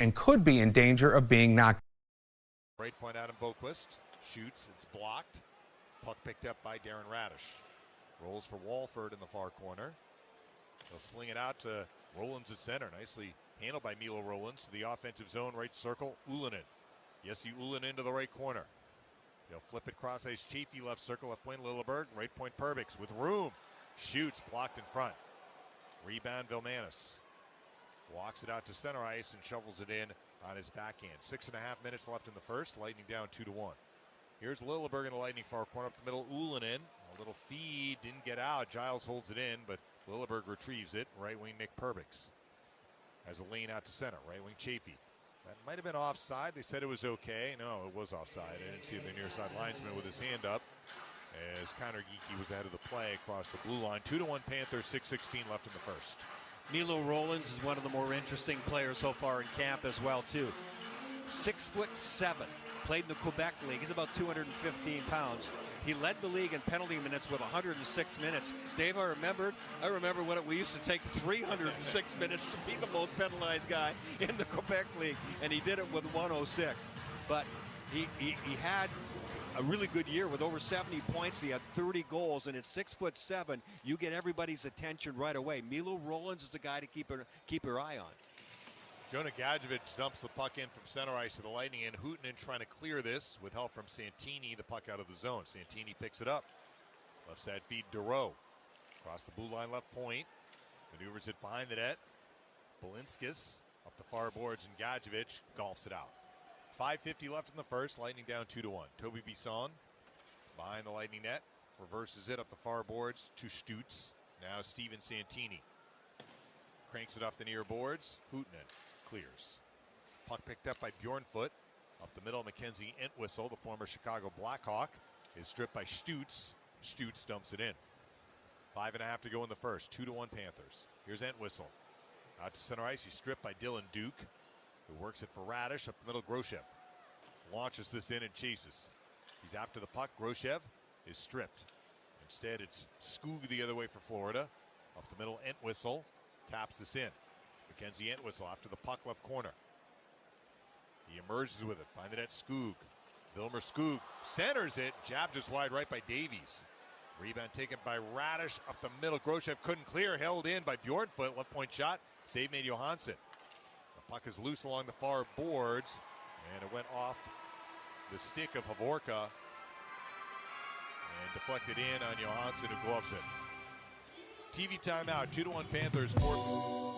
and could be in danger of being knocked. Right point, Adam Boquist shoots. It's blocked. Puck picked up by Darren Radish. Rolls for Walford in the far corner. They'll sling it out to Rollins at center. Nicely handled by Milo Rollins to the offensive zone, right circle. Ullinen. Jesse Ullinen into the right corner. They'll flip it cross ice. Chafee left circle, left point Lilleberg, right point Perbix with room. Shoots, blocked in front. Rebound Vilmanis. Walks it out to center ice and shovels it in on his backhand. 6.5 minutes left in the first. Lightning down 2-1. Here's Lilleberg in the Lightning far corner up the middle. Ullinen, a little feed, didn't get out. Giles holds it in, but Lilleberg retrieves it. Right wing Nick Perbix has a lane out to center. Right wing Chafee. That might have been offside. They said it was okay. No, it was offside. I didn't see the near side linesman with his hand up as Connor Geekie was ahead of the play across the blue line. 2-1 Panthers, 6:16 left in the first. Milo Rollins is one of the more interesting players so far in camp as well, too. 6'7", played in the Quebec League. He's about 215 pounds. He led the league in penalty minutes with 106 minutes. Dave, I remember when we used to take 306 minutes to be the most penalized guy in the Quebec League, and he did it with 106. But he had a really good year with over 70 points. He had 30 goals, and at 6'7", you get everybody's attention right away. Milo Rollins is the guy to keep your eye on. Jonah Gadjevich dumps the puck in from center ice to the Lightning, and Huutonen trying to clear this with help from Santini. The puck out of the zone. Santini picks it up. Left side feed Dureau. Across the blue line left point. Maneuvers it behind the net. Balinskis up the far boards, and Gadjevich golfs it out. 5:50 left in the first. Lightning down 2-1. Toby Bisson behind the Lightning net. Reverses it up the far boards to Stutz. Now Steven Santini. Cranks it off the near boards. Huutonen clears. Puck picked up by Bjornfoot. Up the middle, Mackenzie Entwistle, the former Chicago Blackhawk, is stripped by Stutz. Stutz dumps it in. 5.5 to go in the first. 2-1 Panthers. Here's Entwistle. Out to center ice. He's stripped by Dylan Duke, who works it for Radish. Up the middle, Groshev launches this in and chases. He's after the puck. Groshev is stripped. Instead, it's Skoog the other way for Florida. Up the middle, Entwistle taps this in. Mackenzie Entwistle after the puck left corner. He emerges with it. Behind the net, Skoog. Vilmer Skoog centers it. Jabbed just wide right by Davies. Rebound taken by Radish up the middle. Groshev couldn't clear. Held in by Bjornfoot. Left point shot. Save made Johansson. The puck is loose along the far boards. And it went off the stick of Havorka. And deflected in on Johansson, who gloves it. TV timeout. 2-1 Panthers. 4.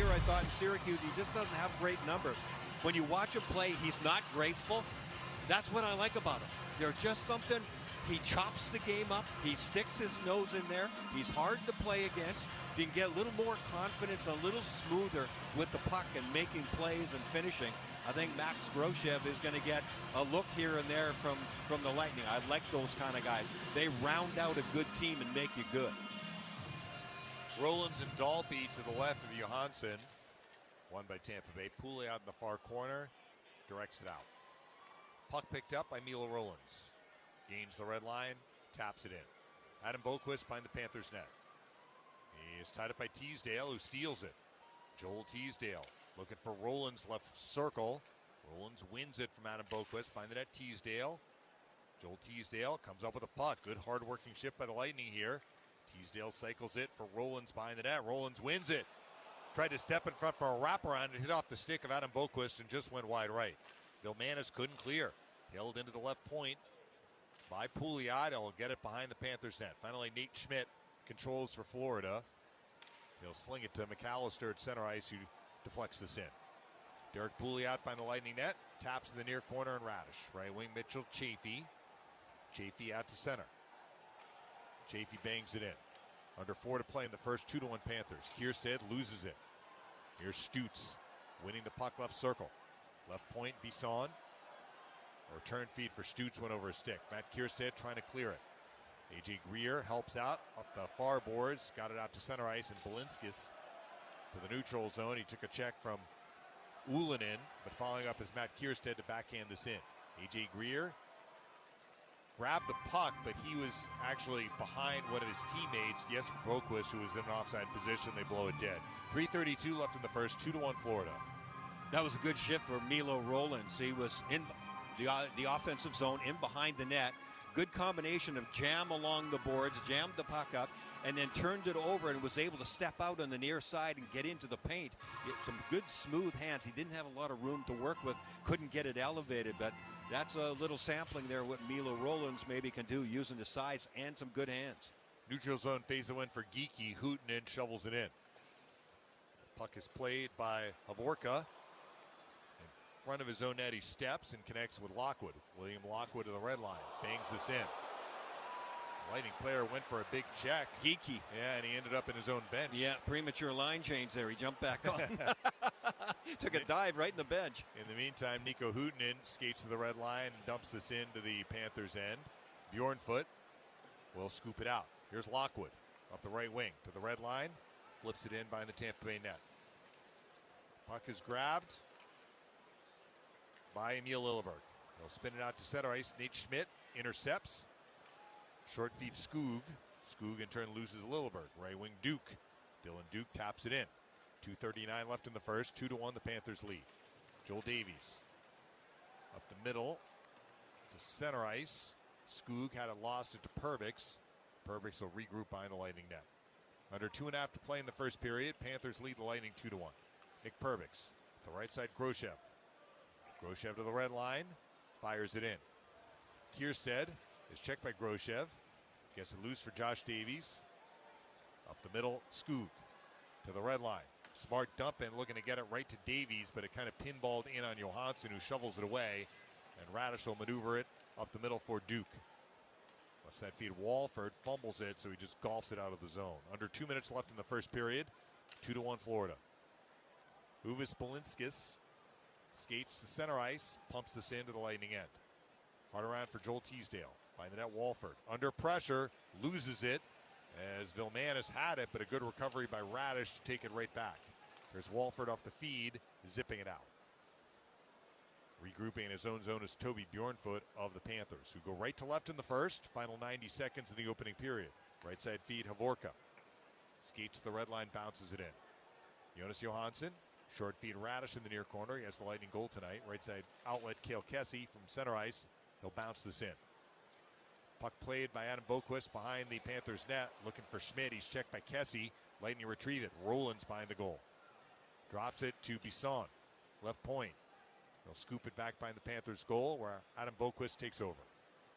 I thought in Syracuse, he just doesn't have great numbers. When you watch him play, he's not graceful. That's what I like about him. There's just something, He chops the game up. He sticks his nose in there. He's hard to play against. If you can get a little more confidence, a little smoother with the puck and making plays and finishing, I think Max Groshev is going to get a look here and there from the Lightning. I like those kind of guys. They round out a good team and make you good. Rollins and Dalby to the left of Johansson. Won by Tampa Bay. Pouliot in the far corner. Directs it out. Puck picked up by Milo Rollins. Gains the red line. Taps it in. Adam Boqvist behind the Panthers net. He is tied up by Teasdale, who steals it. Joel Teasdale looking for Rollins left circle. Rollins wins it from Adam Boqvist behind the net. Teasdale. Joel Teasdale comes up with a puck. Good hard-working shift by the Lightning here. Teasdale cycles it for Rollins behind the net. Rollins wins it. Tried to step in front for a wraparound and hit off the stick of Adam Boqvist and just went wide right. Vilmanis couldn't clear. Held into the left point by Pouliot. He'll get it behind the Panthers net. Finally, Nate Schmidt controls for Florida. He'll sling it to McAllister at center ice, who deflects this in. Derek Pouliot behind the Lightning net. Taps in the near corner and Radish. Right wing Mitchell Chafee. Chafee out to center. Chafee bangs it in. Under 4 to play in the first. 2-1 Panthers. Kierstead loses it. Here's Stutz winning the puck left circle. Left point, Bisson. Return feed for Stutz, went over a stick. Matt Kierstead trying to clear it. A.J. Greer helps out up the far boards. Got it out to center ice, and Balinskis to the neutral zone. He took a check from Ullinen, but following up is Matt Kierstead to backhand this in. A.J. Greer grabbed the puck, but he was actually behind one of his teammates, Jesper Boqvist, who was in an offside position. They blow it dead. 3:32 left in the first. 2-1 Florida. That was a good shift for Milo Rollins. He was in the offensive zone, in behind the net. Good combination of jam along the boards, jammed the puck up, and then turned it over and was able to step out on the near side and get into the paint. He had some good smooth hands. He didn't have a lot of room to work with, couldn't get it elevated, but that's a little sampling there what Milo Rollins maybe can do using the size and some good hands. Neutral zone phase win for Geeky. Hooten shovels it in. Puck is played by Havorka. In front of his own net, he steps and connects with Lockwood. William Lockwood to the red line. Bangs this in. Lightning player went for a big check. Geeky. Yeah, and he ended up in his own bench. Yeah, premature line change there. He jumped back on. Took a dive right in the bench. In the meantime, Nico Hooten skates to the red line and dumps this into the Panthers' end. Bjornfoot will scoop it out. Here's Lockwood up the right wing to the red line. Flips it in behind the Tampa Bay net. Puck is grabbed by Emil Lilleberg. He'll spin it out to center ice. Nate Schmidt intercepts. Short feed Skoog. Skoog in turn loses Lilleberg. Right wing Duke. Dylan Duke taps it in. 2:39 left in the first. 2-1 the Panthers lead. Joel Davies up the middle to center ice. Skoog had it lost it to Perbix. Perbix will regroup behind the Lightning net. Under 2.5 to play in the first period. Panthers lead the Lightning 2-1. Nick Perbix. The right side, Groshev. Groshev to the red line. Fires it in. Kierstead is checked by Groshev. Gets it loose for Josh Davies. Up the middle, Skoog to the red line. Smart dump in, looking to get it right to Davies, but it kind of pinballed in on Johansson, who shovels it away. And Radish will maneuver it up the middle for Duke. Left side feed, Walford fumbles it, so he just golfs it out of the zone. Under 2 minutes left in the first period. 2-1 Florida. Uvis Balinskis skates to center ice, pumps this into the Lightning end. Hard around for Joel Teasdale. By the net, Walford. Under pressure, loses it as Vilmanis had it, but a good recovery by Radish to take it right back. There's Walford off the feed, zipping it out. Regrouping in his own zone is Toby Bjornfoot of the Panthers, who go right to left in the first. Final 90 seconds in the opening period. Right side feed, Havorka. Skates to the red line, bounces it in. Jonas Johansson. Short feed Radish in the near corner. He has the Lightning goal tonight. Right side outlet, Cale Kessie from center ice. He'll bounce this in. Puck played by Adam Boqvist behind the Panthers net. Looking for Schmidt. He's checked by Kessie. Lightning retrieve it. Rollins behind the goal. Drops it to Bisson. Left point. He'll scoop it back behind the Panthers goal where Adam Boqvist takes over.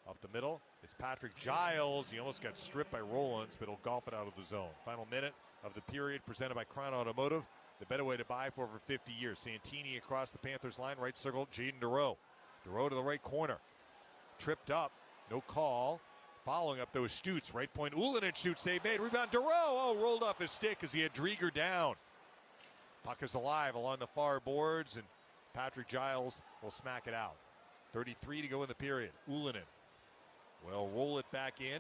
Up the middle, it's Patrick Giles. He almost got stripped by Rollins, but he'll golf it out of the zone. Final minute of the period presented by Crown Automotive. The better way to buy for over 50 years. Santini across the Panthers line, right circle, Jaden Dereau. Dereau to the right corner. Tripped up, no call. Following up those Stutz. Right point, Ullinen shoots, save made. Rebound, Duro. Oh, rolled off his stick as he had Drieger down. Puck is alive along the far boards, and Patrick Giles will smack it out. 33 to go in the period. Ullinen will roll it back in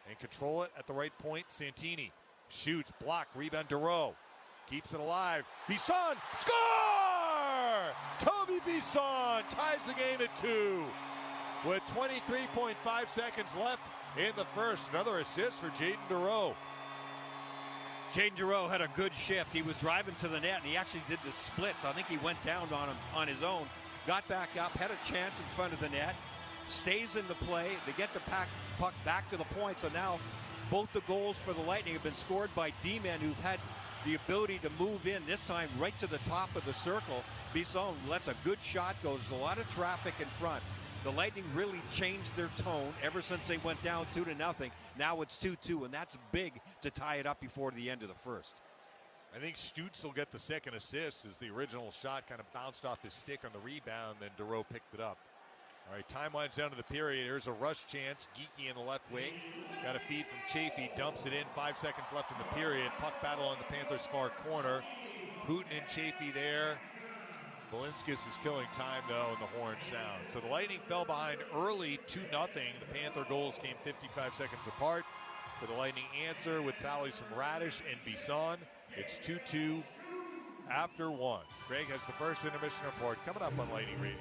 and control it at the right point. Santini shoots, block, rebound, Duro. Keeps it alive. Bisson, score! Toby Bisson ties the game at 2 with 23.5 seconds left in the first. Another assist for Jaden Duro. Jaden Duro had a good shift. He was driving to the net, and he actually did the splits. I think he went down on him on his own, got back up, had a chance in front of the net, stays in the play. They get the puck back to the point, so now both the goals for the Lightning have been scored by D-men who've had the ability to move in, this time right to the top of the circle. Bisson lets a good shot go. There's a lot of traffic in front. The Lightning really changed their tone ever since they went down 2-0. Now it's 2-2, and that's big to tie it up before the end of the first. I think Stutz will get the second assist as the original shot kind of bounced off his stick on the rebound, then Duro picked it up. All right, time winds down to the period. Here's a rush chance. Geeky in the left wing. Got a feed from Chafee. Dumps it in. 5 seconds left in the period. Puck battle on the Panthers' far corner. Hooten and Chafee there. Balinskis is killing time, though, and the horn sound. So the Lightning fell behind early 2-0. The Panther goals came 55 seconds apart. For the Lightning answer with tallies from Radish and Bisson. It's 2-2 after 1. Greg has the first intermission report coming up on Lightning Radio.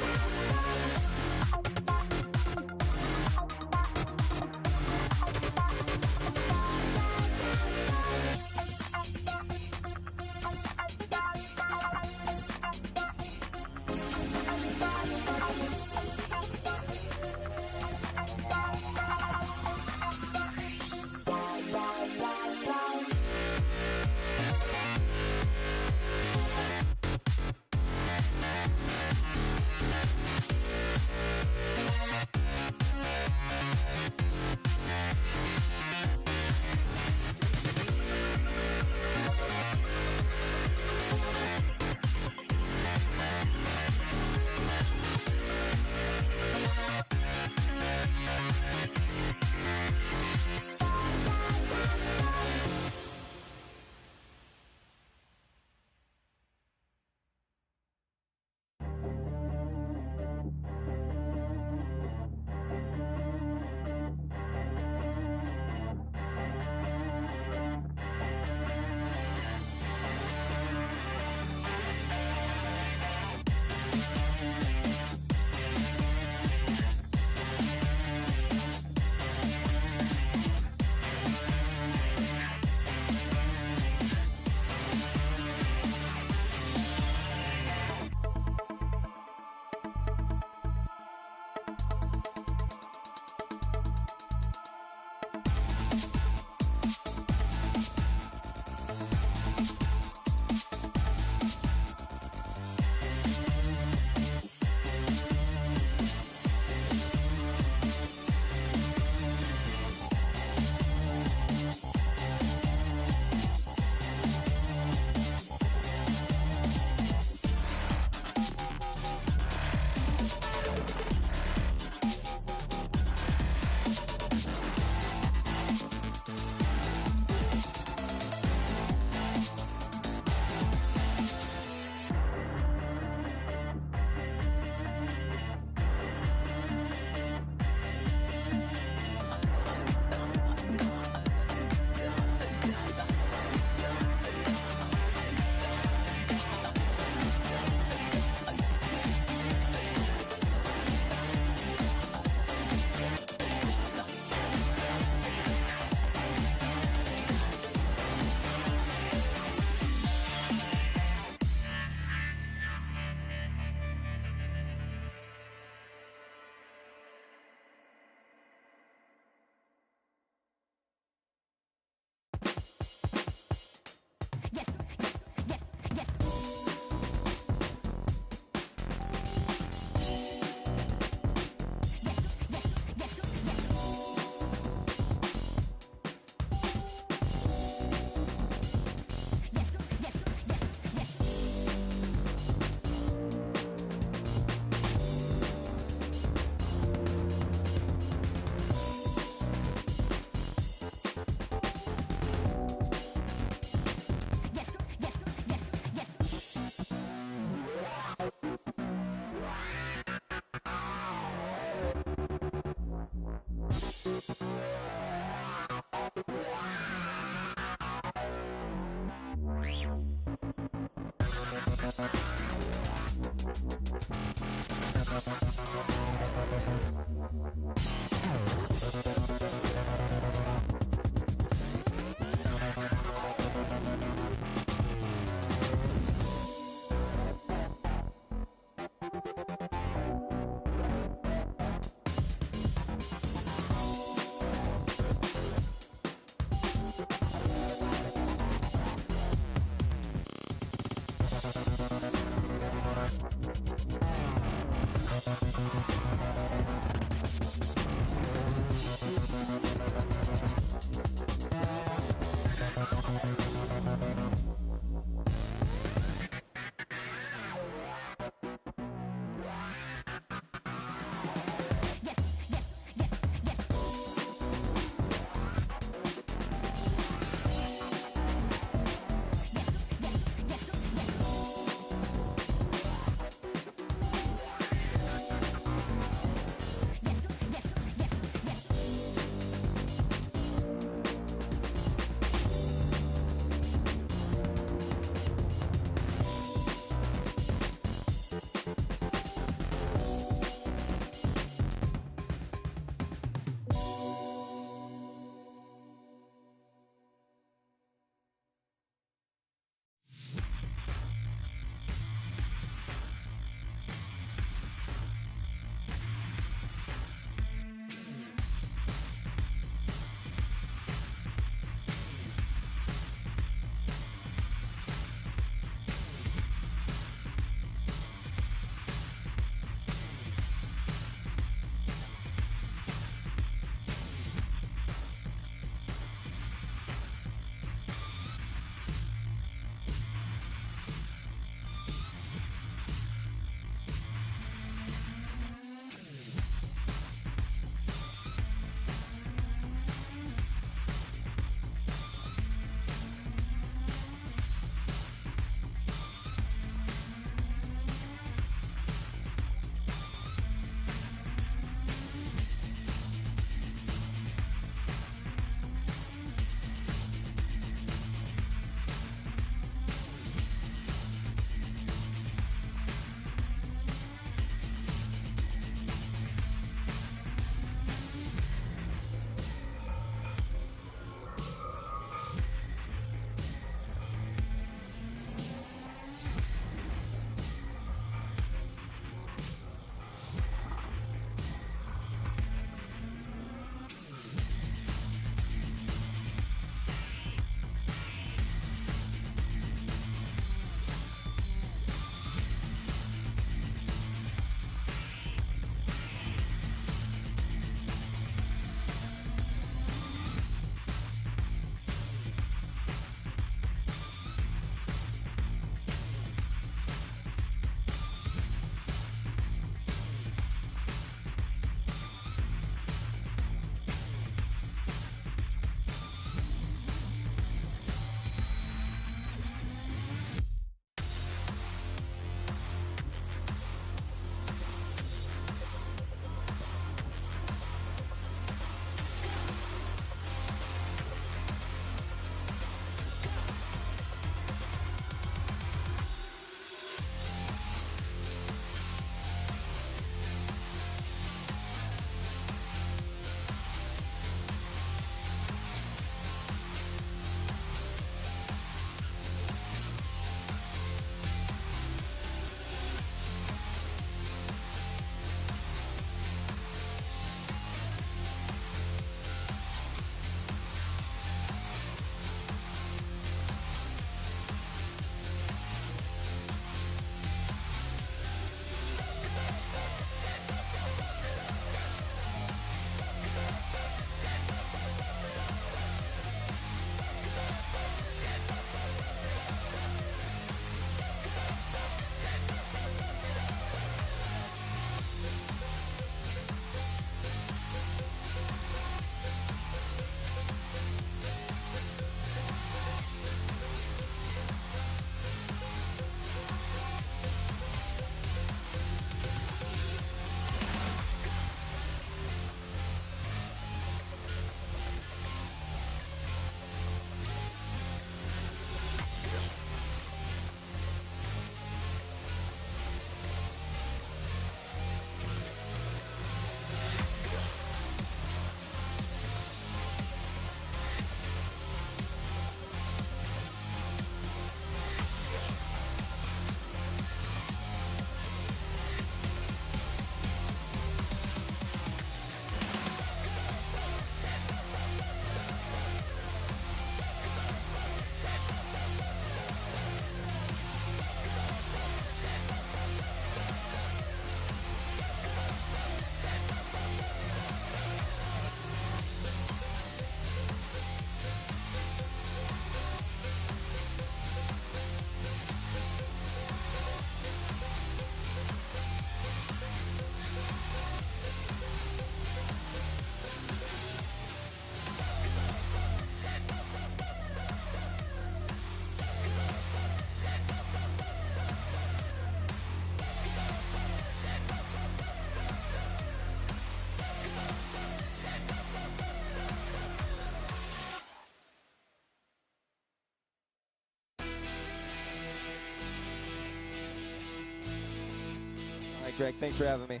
right, Greg. Thanks for having me.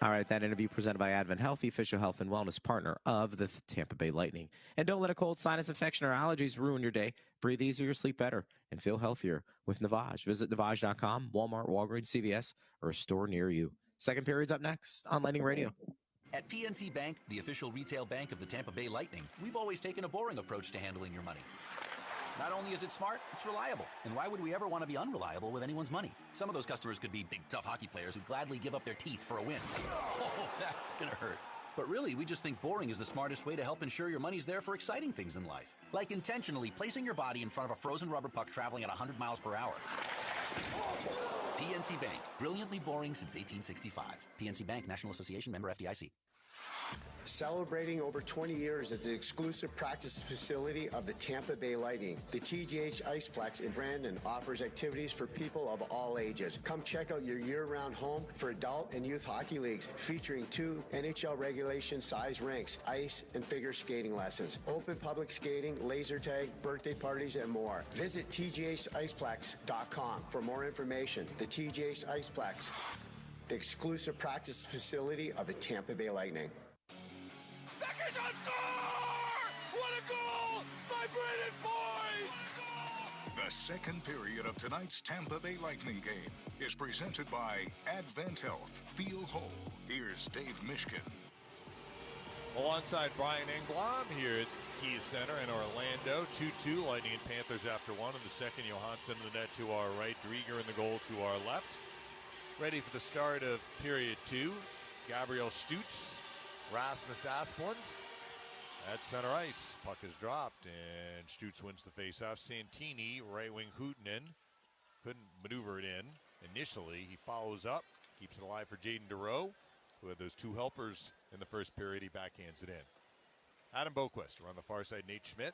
All right, that interview presented by Advent Health, the official health and wellness partner of the Tampa Bay Lightning. And don't let a cold, sinus infection, or allergies ruin your day. Breathe easier, sleep better, and feel healthier with Navage. Visit Navage.com, Walmart, Walgreens, CVS, or a store near you. Second period's up next on Lightning Radio. At PNC Bank, the official retail bank of the Tampa Bay Lightning, we've always taken a boring approach to handling your money. Not only is it smart, it's reliable. And why would we ever want to be unreliable with anyone's money? Some of those customers could be big, tough hockey players who gladly give up their teeth for a win. Oh, that's gonna hurt. But really, we just think boring is the smartest way to help ensure your money's there for exciting things in life. Like intentionally placing your body in front of a frozen rubber puck traveling at 100 miles per hour. PNC Bank, brilliantly boring since 1865. PNC Bank, National Association, member FDIC. Celebrating over 20 years as the exclusive practice facility of the Tampa Bay Lightning, the TGH Iceplex in Brandon offers activities for people of all ages. Come check out your year-round home for adult and youth hockey leagues featuring 2 NHL regulation size rinks, ice and figure skating lessons, open public skating, laser tag, birthday parties, and more. Visit tghiceplex.com for more information. The TGH Iceplex, the exclusive practice facility of the Tampa Bay Lightning. Becker does score! What a goal by Brendan Foy! The second period of tonight's Tampa Bay Lightning game is presented by Advent Health. Feel whole. Here's Dave Mishkin. Alongside Brian Engblom here at Key Center in Orlando. 2-2, Lightning and Panthers after one. In the second, Johansson in the net to our right. Drieger in the goal to our left. Ready for the start of period 2. Gabriel Stutz. Rasmus Asplund at center ice. Puck is dropped, and Stutz wins the faceoff. Santini, right wing Hootenin, couldn't maneuver it in initially. He follows up, keeps it alive for Jaden Dereau, who had those 2 helpers in the first period. He backhands it in. Adam Boquist around the far side. Nate Schmidt.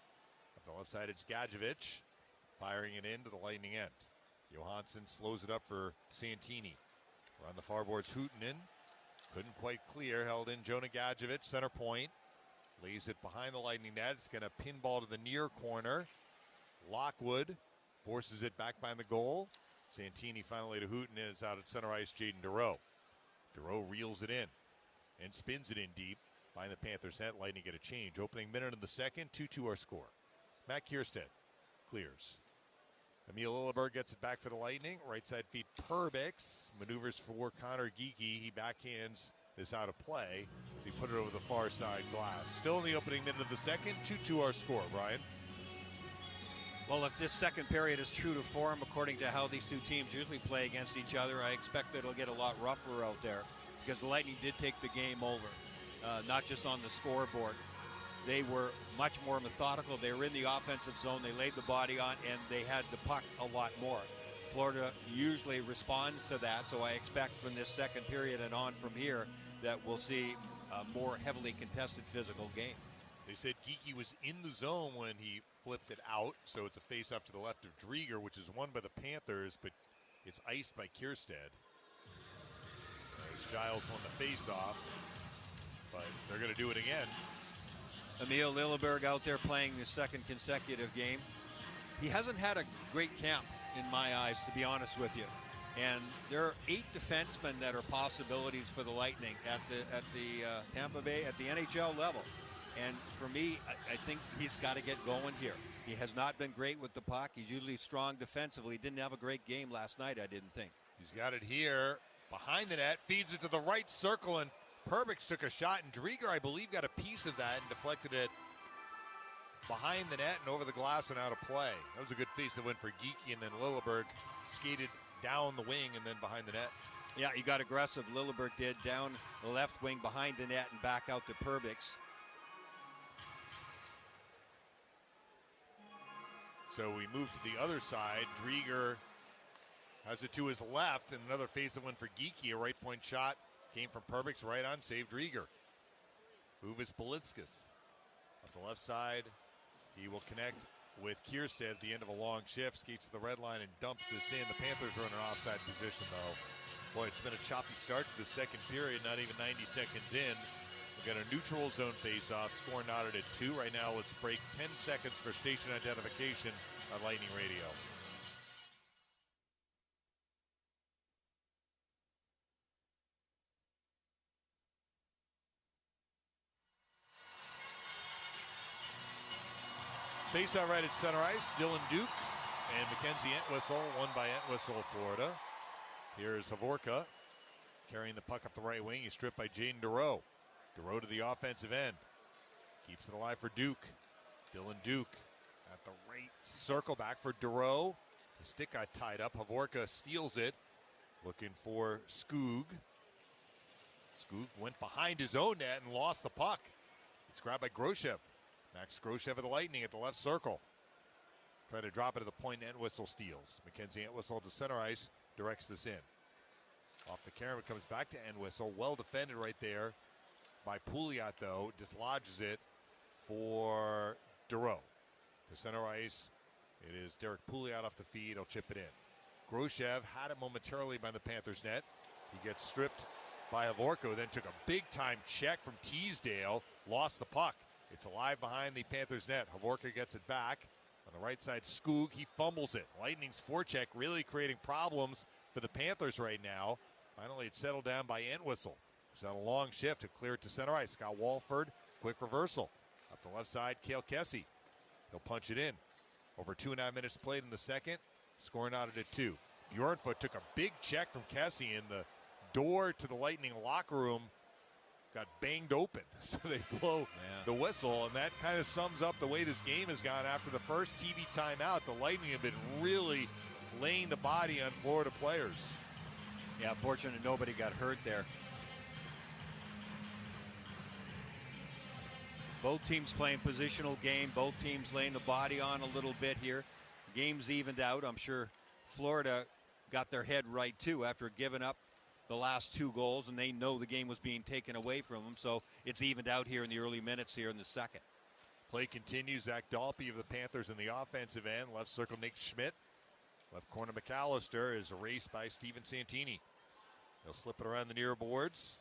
Up the left side, it's Gadjevich firing it into the Lightning end. Johansson slows it up for Santini. Around the far boards, Hootenin. Couldn't quite clear, held in Jonah Gadjevich, center point. Lays it behind the Lightning net. It's going to pinball to the near corner. Lockwood forces it back behind the goal. Santini finally to Hootenin. It's out at center ice, Jaden Dereau. Dereau reels it in and spins it in deep. Behind the Panthers net, Lightning get a change. Opening minute of the second, 2-2 our score. Matt Kierstead clears. Emil Lilleberg gets it back for the Lightning. Right side feet Perbix. Maneuvers for Connor Geekie. He backhands this out of play as he put it over the far side glass. Still in the opening minute of the second. 2-2 our score, Brian. Well, if this second period is true to form, according to how these 2 teams usually play against each other, I expect it'll get a lot rougher out there because the Lightning did take the game over, not just on the scoreboard. They were much more methodical. They were in the offensive zone. They laid the body on, and they had the puck a lot more. Florida usually responds to that, so I expect from this second period and on from here that we'll see a more heavily contested physical game. They said Geekie was in the zone when he flipped it out, so it's a face-off to the left of Drieger, which is won by the Panthers, but it's iced by Kierstead. As Giles won the face-off, but they're going to do it again. Emil Lilleberg out there playing the second consecutive game. He hasn't had a great camp in my eyes, to be honest with you. And there are 8 defensemen that are possibilities for the Lightning at the Tampa Bay, at the NHL level. And for me, I think he's got to get going here. He has not been great with the puck. He's usually strong defensively. He didn't have a great game last night, I didn't think. He's got it here behind the net, feeds it to the right circle, and Perbix took a shot, and Drieger, I believe, got a piece of that and deflected it behind the net and over the glass and out of play. That was a good face that went for Geekie, and then Lilleberg skated down the wing and then behind the net. Yeah, he got aggressive. Lilleberg did, down the left wing behind the net and back out to Perbix. So we move to the other side. Drieger has it to his left, and another face that went for Geekie. A right point shot came from Perbix, right on, saved Drieger. Uvis Belitskas up the left side. He will connect with Kierstead at the end of a long shift. Skates to the red line and dumps this in. The Panthers are in an offside position, though. Boy, it's been a choppy start to the second period, not even 90 seconds in. We've got a neutral zone face-off, score knotted at 2. Right now, let's break 10 seconds for station identification on Lightning Radio. Face out right at center ice. Dylan Duke and Mackenzie Entwistle, won by Entwistle of Florida. Here's Havorka carrying the puck up the right wing. He's stripped by Jaden Dureau. Dureau to the offensive end. Keeps it alive for Duke. Dylan Duke at the right circle, back for Dureau. The stick got tied up. Havorka steals it. Looking for Skoog. Skoog went behind his own net and lost the puck. It's grabbed by Groshev. Max Groshev of the Lightning at the left circle. Trying to drop it to the point, Entwistle steals. Mackenzie Entwistle to center ice, directs this in. Off the camera, comes back to Entwistle. Well defended right there by Pouliot, though. Dislodges it for Dureau. To center ice, it is Derek Pouliot off the feed. He'll chip it in. Groshev had it momentarily by the Panthers net. He gets stripped by Havorka, then took a big-time check from Teasdale. Lost the puck. It's alive behind the Panthers net. Havorka gets it back. On the right side, Skoog, he fumbles it. Lightning's forecheck really creating problems for the Panthers right now. Finally, it's settled down by Entwistle. He's on a long shift to clear it to center ice. Scott Walford, quick reversal. Up the left side, Cale Kessie. He'll punch it in. Over 2.5 minutes played in the second. Score knotted at 2. Bjornfoot took a big check from Kessie, and the door to the Lightning locker room got banged open. So they blow the whistle, and that kind of sums up the way this game has gone. After the first TV timeout, the Lightning have been really laying the body on Florida players. Yeah, fortunate nobody got hurt there. Both teams playing positional game. Both teams laying the body on a little bit here. Game's evened out. I'm sure Florida got their head right, too, after giving up the last 2 goals, and they know the game was being taken away from them. So it's evened out here in the early minutes here in the second. Play continues. Zach Dalpe of the Panthers in the offensive end. Left circle, Nick Schmidt. Left corner, McAllister is erased by Steven Santini. He'll slip it around the near boards.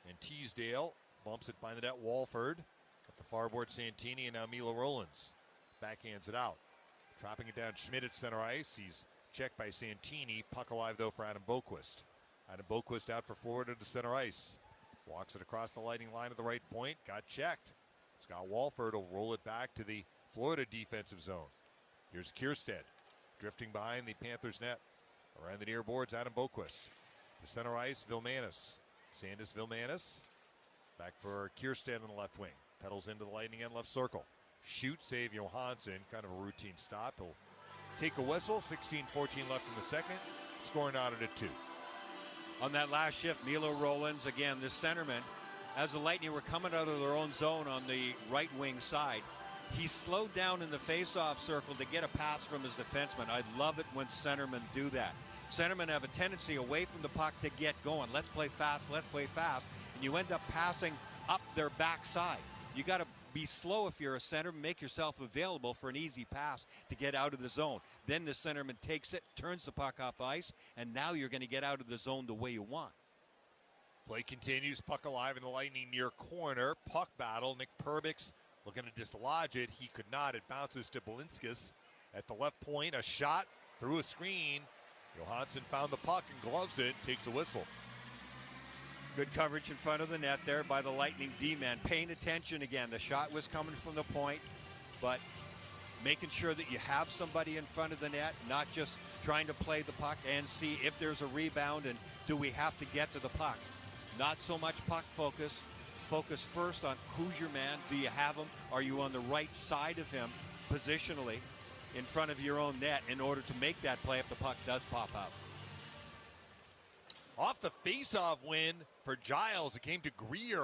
And Teasdale bumps it by the net. Walford. At the far board, Santini, and now Milo Rollins. Backhands it out. Dropping it down, Schmidt at center ice. He's checked by Santini. Puck alive, though, for Adam Boquist. Adam Boquist out for Florida to center ice. Walks it across the Lightning line at the right point. Got checked. Scott Walford will roll it back to the Florida defensive zone. Here's Kierstead. Drifting behind the Panthers net. Around the near boards, Adam Boquist. To center ice, Vilmanis. Sandis Vilmanis. Back for Kierstead on the left wing. Pedals into the Lightning end left circle. Shoot, save Johansson. Kind of a routine stop. He'll take a whistle. 16-14 left in the second. Score knotted at 2. On that last shift, Milo Rollins, again, this centerman, as the Lightning were coming out of their own zone on the right wing side, he slowed down in the face-off circle to get a pass from his defenseman. I love it when centermen do that. Centermen have a tendency away from the puck to get going. Let's play fast, let's play fast. And you end up passing up their backside. You got to be slow if you're a center, make yourself available for an easy pass to get out of the zone. Then the centerman takes it, turns the puck up ice, and now you're going to get out of the zone the way you want. Play continues. Puck alive in the Lightning near corner. Puck battle. Nick Perbix looking to dislodge it. He could not. It bounces to Belinskas at the left point. A shot through a screen. Johansson found the puck and gloves it. Takes a whistle. Good coverage in front of the net there by the Lightning D-man. Paying attention again. The shot was coming from the point, but making sure that you have somebody in front of the net, not just trying to play the puck and see if there's a rebound and do we have to get to the puck. Not so much puck focus. Focus first on who's your man. Do you have him? Are you on the right side of him positionally in front of your own net in order to make that play if the puck does pop out? Off the face-off win for Giles. It came to Greer.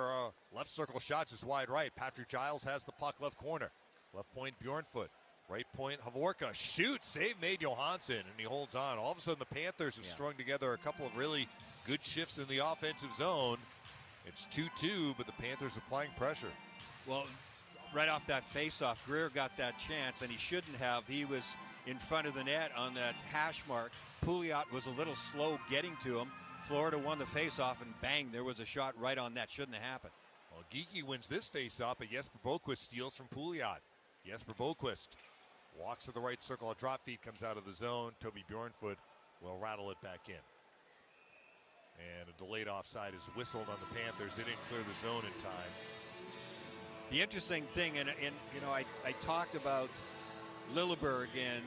Left circle shot just wide right. Patrick Giles has the puck left corner. Left point, Bjornfoot. Right point, Havorka. Shoot, save made Johansson, and he holds on. All of a sudden, the Panthers have strung together a couple of really good shifts in the offensive zone. It's 2-2, but the Panthers applying pressure. Well, right off that face-off, Greer got that chance, and he shouldn't have. He was in front of the net on that hash mark. Pouliot was a little slow getting to him. Florida won the face-off, and bang, there was a shot right on net. Shouldn't have happened. Well, Geekie wins this face-off, but Jesper Boquist steals from Pouliot. Jesper Boquist walks to the right circle. A drop feed comes out of the zone. Toby Bjornfoot will rattle it back in. And a delayed offside is whistled on the Panthers. They didn't clear the zone in time. The interesting thing, and you know, I talked about Lilleberg, and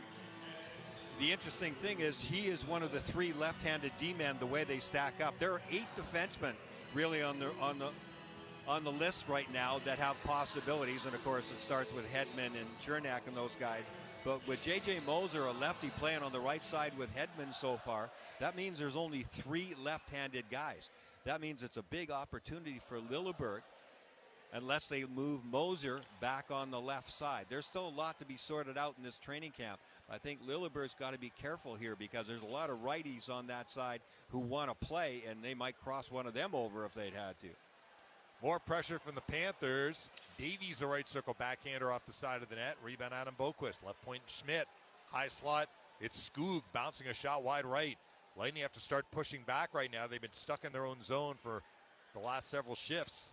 the interesting thing is he is one of the 3 left-handed D-men the way they stack up. There are 8 defensemen really on the list right now that have possibilities, and of course it starts with Hedman and Chernak and those guys. But with J.J. Moser, a lefty, playing on the right side with Hedman so far, that means there's only 3 left-handed guys. That means it's a big opportunity for Lilleberg unless they move Moser back on the left side. There's still a lot to be sorted out in this training camp. I think Lilleberg's got to be careful here because there's a lot of righties on that side who want to play, and they might cross one of them over if they'd had to. More pressure from the Panthers. Davies, the right circle backhander off the side of the net. Rebound Adam Boquist. Left point Schmidt. High slot. It's Skoog bouncing a shot wide right. Lightning have to start pushing back right now. They've been stuck in their own zone for the last several shifts.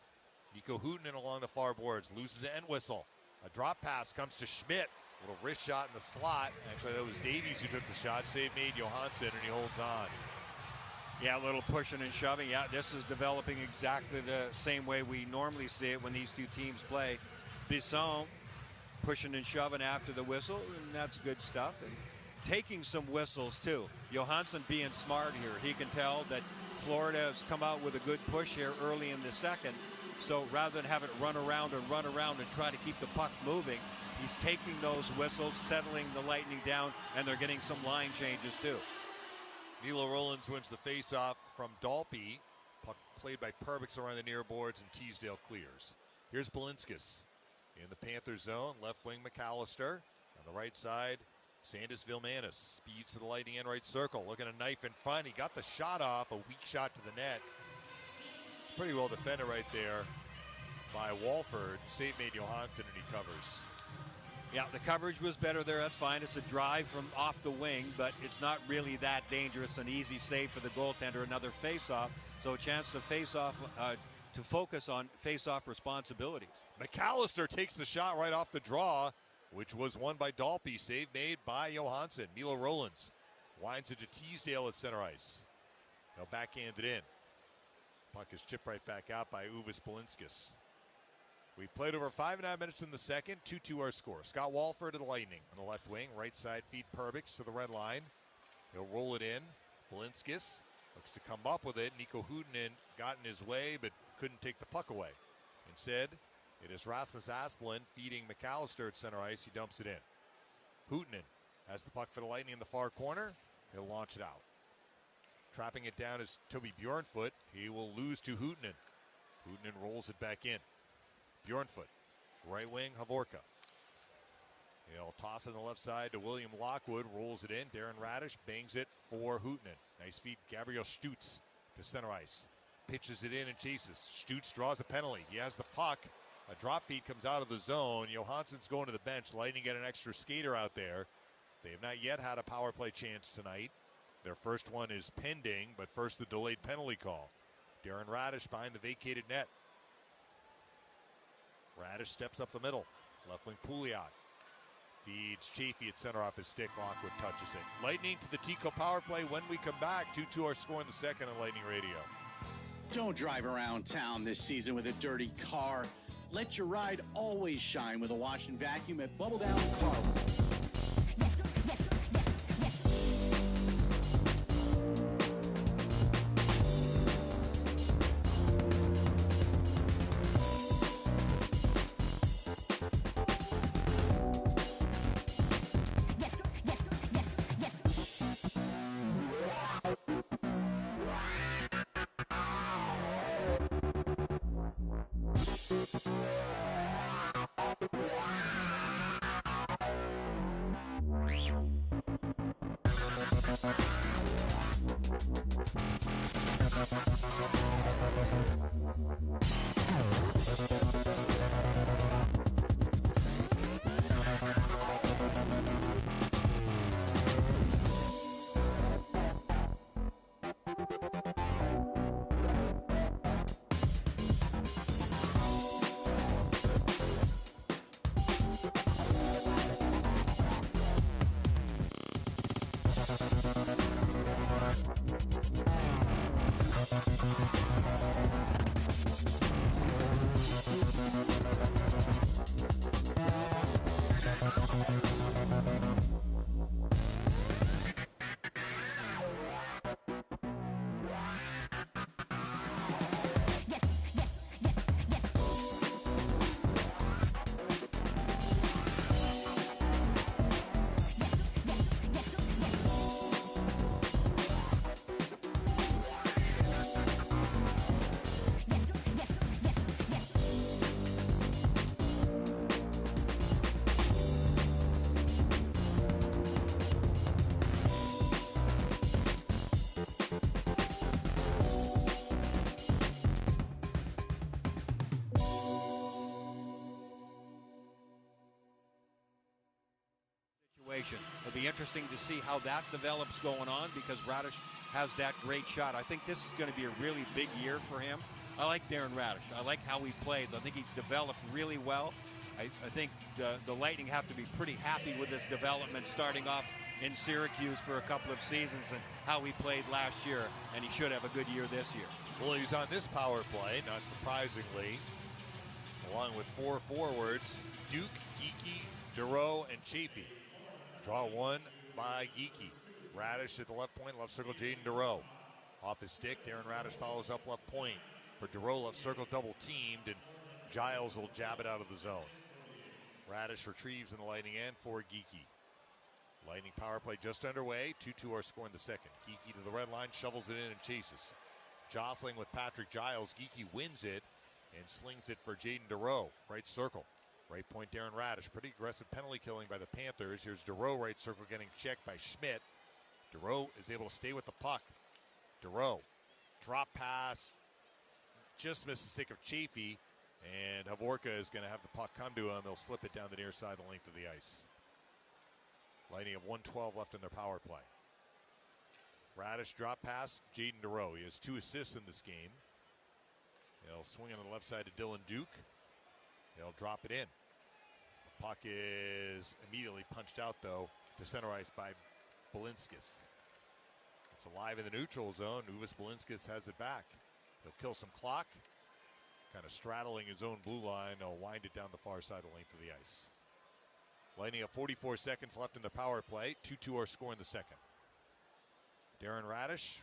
Nico Huhtinen along the far boards. Loses an end whistle. A drop pass comes to Schmidt. Little wrist shot in the slot. Actually, that was Davies who took the shot. Save made Johansson, and he holds on. Yeah, a little pushing and shoving. Yeah, this is developing exactly the same way we normally see it when these 2 teams play. Bisson pushing and shoving after the whistle, and that's good stuff. And taking some whistles, too. Johansson being smart here. He can tell that Florida has come out with a good push here early in the second. So rather than have it run around and try to keep the puck moving, he's taking those whistles, settling the Lightning down, and they're getting some line changes, too. Milo Rollins wins the faceoff from Dalpe. Puck played by Perbix around the near boards, and Teasdale clears. Here's Balinskis in the Panthers zone. Left wing McAllister. On the right side, Sandis Vilmanis speeds to the Lightning end right circle. Looking a knife in front. He got the shot off. A weak shot to the net. Pretty well defended right there by Walford. Save made Johansson, and he covers. Yeah, the coverage was better there. That's fine. It's a drive from off the wing, but it's not really that dangerous. An easy save for the goaltender. Another face-off. So a chance to to focus on face-off responsibilities. McAllister takes the shot right off the draw, which was won by Dalpe. Save made by Johansson. Milo Rollins winds it to Teasdale at center ice. Now backhanded in. Puck is chipped right back out by Uvis Balinskis. We played over 5.5 minutes in the second. 2-2 our score. Scott Walford to the Lightning on the left wing. Right side feed Perbix to the red line. He'll roll it in. Balinskis looks to come up with it. Nico Huhtinen got in his way but couldn't take the puck away. Instead, it is Rasmus Asplund feeding McAllister at center ice. He dumps it in. Huhtinen has the puck for the Lightning in the far corner. He'll launch it out. Trapping it down is Toby Bjornfoot. He will lose to Huhtinen. Huhtinen rolls it back in. Bjornfoot, right wing, Havorka. He'll toss it on the left side to William Lockwood, rolls it in. Darren Radish bangs it for Huhtinen. Nice feed, Gabriel Stutz to center ice. Pitches it in and chases. Stutz draws a penalty. He has the puck. A drop feed comes out of the zone. Johansson's going to the bench. Lightning get an extra skater out there. They have not yet had a power play chance tonight. Their first one is pending, but first the delayed penalty call. Darren Radish behind the vacated net. Radish steps up the middle. Left wing Pouliot feeds Chafee at center off his stick. Lockwood touches it. Lightning to the Tico power play when we come back. 2-2 our score in the second on Lightning Radio. Don't drive around town this season with a dirty car. Let your ride always shine with a wash and vacuum at Bubble Down Car Wash. situation. It'll be interesting to see how that develops going on because Radish has that great shot. I think this is going to be a really big year for him. I like Darren Radish. I like how he plays. I think he's developed really well. I think the Lightning have to be pretty happy with his development starting off in Syracuse for a couple of seasons and how he played last year, and he should have a good year this year. Well, he's on this power play, not surprisingly, along with 4 forwards, Duke, Geekie, Duro, and Chafee. Draw one by Geekie. Radish at the left point, left circle, Jaden Duro. Off his stick, Darren Radish follows up left point. For Duro, left circle, double teamed, and Giles will jab it out of the zone. Radish retrieves in the Lightning end for Geekie. Lightning power play just underway. 2-2 are scoring the second. Geekie to the red line, shovels it in and chases. Jostling with Patrick Giles, Geekie wins it and slings it for Jaden Duro. Right circle. Right point, Darren Radish. Pretty aggressive penalty killing by the Panthers. Here's Duro, right circle, getting checked by Schmidt. Duro is able to stay with the puck. Duro, drop pass. Just missed the stick of Chafee. And Havorka is going to have the puck come to him. He'll slip it down the near side, the length of the ice. Lightning have 1:12 left in their power play. Radish drop pass, Jaden Duro. He has 2 assists in this game. He'll swing on the left side to Dylan Duke. He'll drop it in. The puck is immediately punched out, though, to center ice by Balinskis. It's alive in the neutral zone. Uvis Balinskis has it back. He'll kill some clock. Kind of straddling his own blue line. He'll wind it down the far side, the length of the ice. Lightning have 44 seconds left in the power play. 2-2 are scoring the second. Darren Radish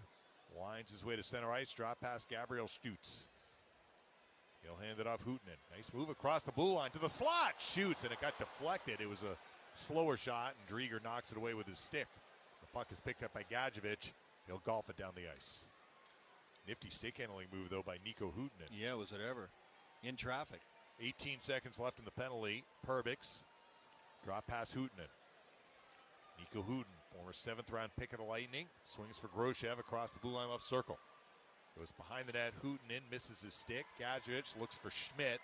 winds his way to center ice. Drop past Gabriel Stutz. He'll hand it off Hootinen. Nice move across the blue line to the slot. Shoots, and it got deflected. It was a slower shot, and Drieger knocks it away with his stick. The puck is picked up by Gadjevich. He'll golf it down the ice. Nifty stick handling move, though, by Nico Hootinen. Yeah, was it ever. In traffic. 18 seconds left in the penalty. Perbix. Drop pass Hootinen. Nico Hooten, former 7th round pick of the Lightning, swings for Groshev across the blue line left circle. Goes behind the net. Hootinen misses his stick. Gadjevich looks for Schmidt.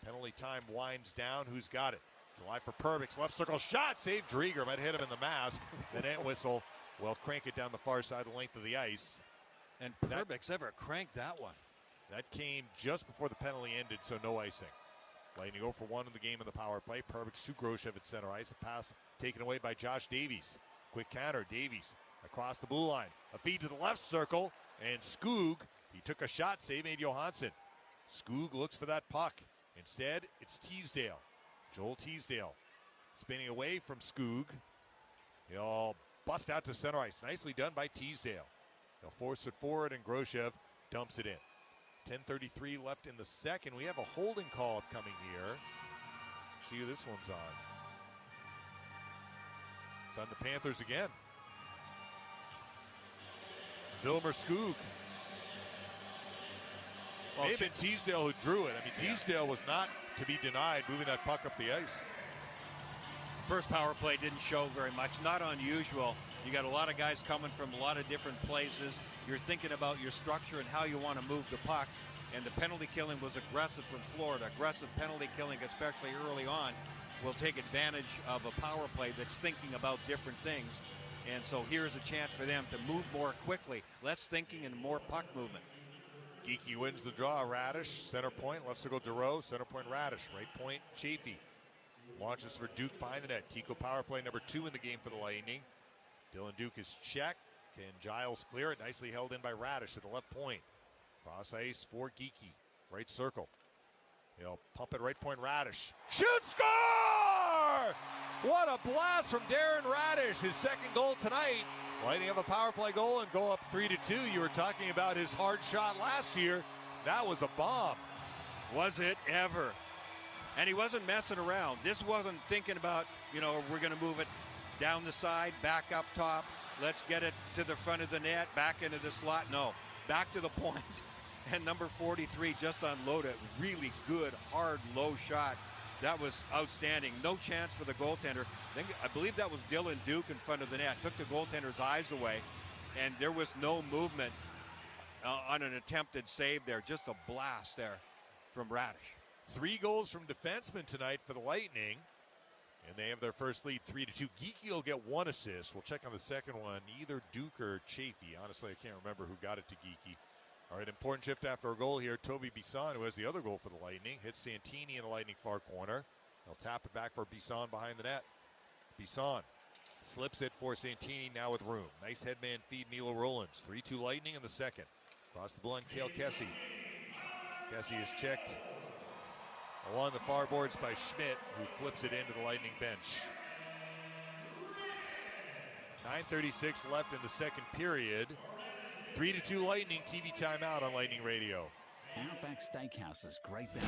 Penalty time winds down. Who's got it? It's alive for Perbix. Left circle shot. Save Drieger. Might hit him in the mask. The net whistle will crank it down the far side, the length of the ice. And Perbix ever cranked that one. That came just before the penalty ended, so no icing. Lightning 0 for 1 in the game in the power play. Perbix to Groshev at center ice. A pass taken away by Josh Davies. Quick counter. Davies across the blue line. A feed to the left circle. And Skoog, he took a shot. Save made Johansson. Skoog looks for that puck. Instead, it's Teasdale. Joel Teasdale spinning away from Skoog. He'll bust out to center ice. Nicely done by Teasdale. He'll force it forward, and Groshev dumps it in. 10:33 left in the second. We have a holding call upcoming here. See who this one's on. It's on the Panthers again. Vilmer Skoog. Well, maybe Teasdale who drew it. I mean, Teasdale was not to be denied moving that puck up the ice. First power play didn't show very much. Not unusual. You got a lot of guys coming from a lot of different places. You're thinking about your structure and how you want to move the puck. And the penalty killing was aggressive from Florida. Aggressive penalty killing, especially early on, will take advantage of a power play that's thinking about different things. And so here's a chance for them to move more quickly. Less thinking and more puck movement. Geekie wins the draw. Radish, center point, left circle Duro, center point Radish, right point Chafee. Launches for Duke behind the net. Tico power play number 2 in the game for the Lightning. Dylan Duke is checked. Can Giles clear it? Nicely held in by Radish at the left point. Cross ice for Geekie. Right circle. He'll pump it right point Radish. Shoot, score! What a blast from Darren Radish. His second goal tonight. Lightning have a power play goal and go up 3-2. You were talking about his hard shot last year. That was a bomb. Was it ever? And he wasn't messing around. This wasn't thinking about, we're going to move it down the side, back up top. Let's get it to the front of the net, back into the slot. No, back to the point. And number 43 just unloaded. Really good, hard, low shot. That was outstanding. No chance for the goaltender. I believe that was Dylan Duke in front of the net. Took the goaltender's eyes away. And there was no movement on an attempted save there. Just a blast there from Radish. 3 goals from defensemen tonight for the Lightning. And they have their first lead, 3-2. Geekie will get one assist. We'll check on the second one. Either Duke or Chafee. Honestly, I can't remember who got it to Geekie. All right, important shift after a goal here. Toby Bisson, who has the other goal for the Lightning, hits Santini in the Lightning far corner. They'll tap it back for Bisson behind the net. Bisson slips it for Santini now with room. Nice headman feed, Milo Rollins. 3-2 Lightning in the second. Across the blue line, Cale Kessie. Kessie is checked along the far boards by Schmidt, who flips it into the Lightning bench. 9:36 left in the second period. 3-2 Lightning. TV timeout on Lightning Radio. Outback Steakhouse's great band.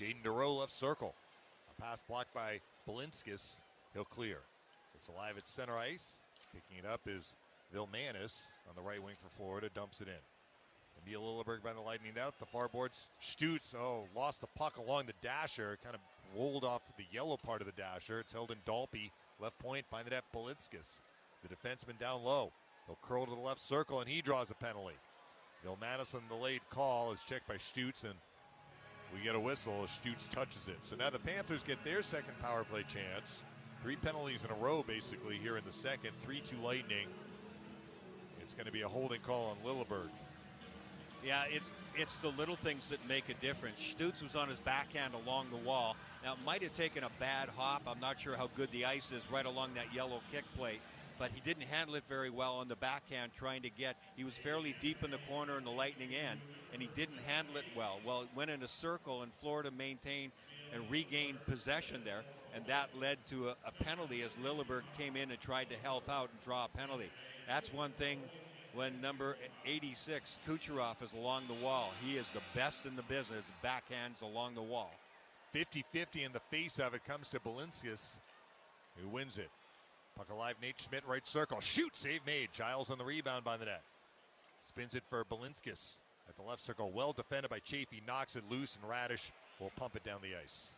Jaden Duro left circle. A pass blocked by Balinskis. He'll clear. It's alive at center ice. Picking it up is Vilmanis on the right wing for Florida. Dumps it in. Emil Lilleberg by the Lightning now up the far boards. Stutz, lost the puck along the dasher. Kind of rolled off the yellow part of the dasher. It's held in Dalpe. Left point by the net, Balinskis. The defenseman down low. He'll curl to the left circle, and he draws a penalty. Vilmanis on the late call is checked by Stutz, and we get a whistle as Stutz touches it. So now the Panthers get their second power play chance. 3 penalties in a row, basically, here in the second. 3-2 Lightning. It's going to be a holding call on Lilleberg. Yeah, it's the little things that make a difference. Stutz was on his backhand along the wall. Now, it might have taken a bad hop. I'm not sure how good the ice is right along that yellow kick plate. But he didn't handle it very well on the backhand trying to get. He was fairly deep in the corner in the Lightning end, and he didn't handle it well. Well, it went in a circle, and Florida maintained and regained possession there, and that led to a penalty as Lilleberg came in and tried to help out and draw a penalty. That's one thing when number 86, Kucherov, is along the wall. He is the best in the business, backhands along the wall. 50-50 in the face of it comes to Balinskis, who wins it. Puck alive, Nate Schmidt, right circle. Shoot, save made. Giles on the rebound by the net. Spins it for Balinskis at the left circle. Well defended by Chafee. Knocks it loose, and Radish will pump it down the ice.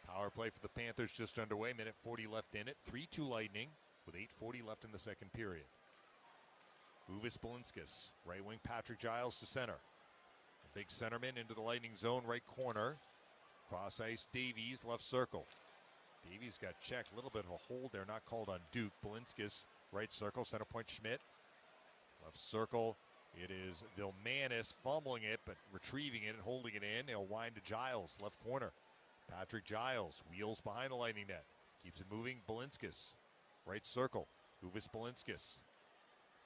Power play for the Panthers just underway. Minute 40 left in it. 3-2 Lightning with 8:40 left in the second period. Uvis Balinskis. Right wing Patrick Giles to center. A big centerman into the Lightning zone, right corner. Cross ice Davies, left circle. Davies got checked. A little bit of a hold there, not called on Duke. Balinskis, right circle, center point Schmidt. Left circle, It is Vilmanis fumbling it, but retrieving it and holding it in. He'll wind to Giles, left corner. Patrick Giles wheels behind the Lightning net. Keeps it moving. Balinskis, right circle. Uvis Balinskis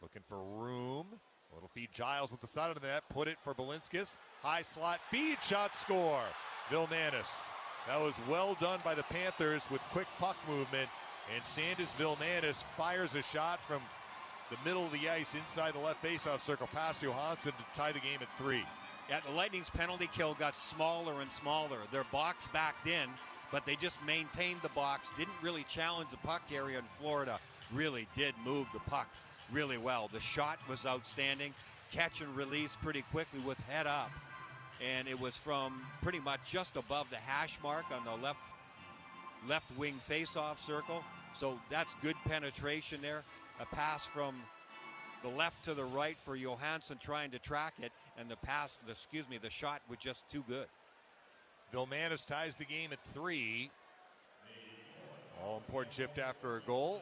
looking for room. A little feed. Giles at the side of the net. Put it for Balinskis. High slot feed. Shot score. Vilmanis. That was well done by the Panthers with quick puck movement. And Sandis Vilmanis fires a shot from the middle of the ice inside the left faceoff circle past Johansson to tie the game at 3. Yeah, the Lightning's penalty kill got smaller and smaller. Their box backed in, but they just maintained the box, didn't really challenge the puck area, and Florida really did move the puck really well. The shot was outstanding. Catch and release pretty quickly with head up. And it was from pretty much just above the hash mark on the left wing faceoff circle. So that's good penetration there. A pass from the left to the right for Johansson trying to track it, and the shot was just too good. Vilmanis ties the game at 3. All important shift after a goal.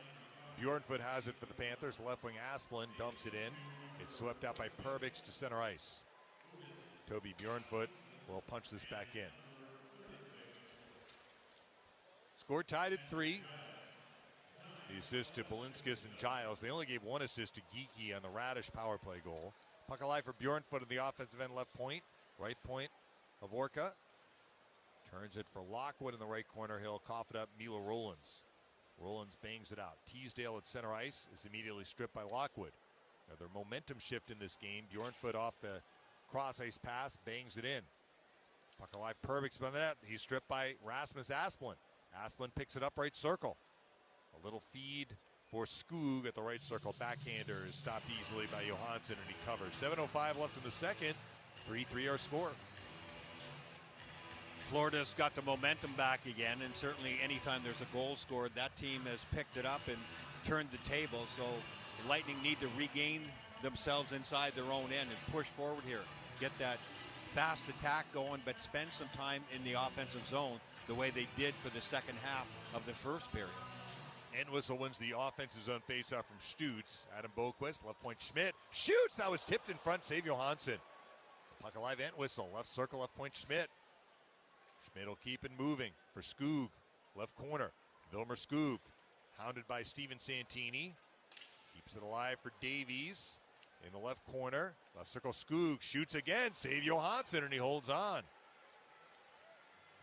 Bjornfoot has it for the Panthers. Left wing Asplund dumps it in. It's swept out by Perbix to center ice. Toby Bjornfoot will punch this back in. Score tied at 3. The assist to Balinskis and Giles. They only gave one assist to Geekie on the Radish power play goal. Puck alive for Bjornfoot at the offensive end left point. Right point of Orca. Turns it for Lockwood in the right corner. He'll cough it up. Milo Rollins. Rollins bangs it out. Teasdale at center ice is immediately stripped by Lockwood. Now their momentum shift in this game. Bjornfoot off the cross ice pass, bangs it in. Puck alive, Perbix by the net. He's stripped by Rasmus Asplund. Asplund picks it up right circle. A little feed for Skoog at the right circle. Backhander is stopped easily by Johansson, and he covers. 7:05 left in the second. 3-3 our score. Florida's got the momentum back again, and certainly anytime there's a goal scored, that team has picked it up and turned the table. So the Lightning need to regain themselves inside their own end and push forward here. Get that fast attack going, but spend some time in the offensive zone the way they did for the second half of the first period. Entwistle wins the offensive zone faceoff from Stutz. Adam Boquist, left point Schmidt. Shoots! That was tipped in front, save Johansson. Puck alive, Entwistle. Left circle, left point Schmidt. Schmidt will keep it moving for Skoog. Left corner, Vilmer Skoog. Hounded by Steven Santini. Keeps it alive for Davies. In the left corner, left circle Skoog. Shoots again, save Johansson, and he holds on.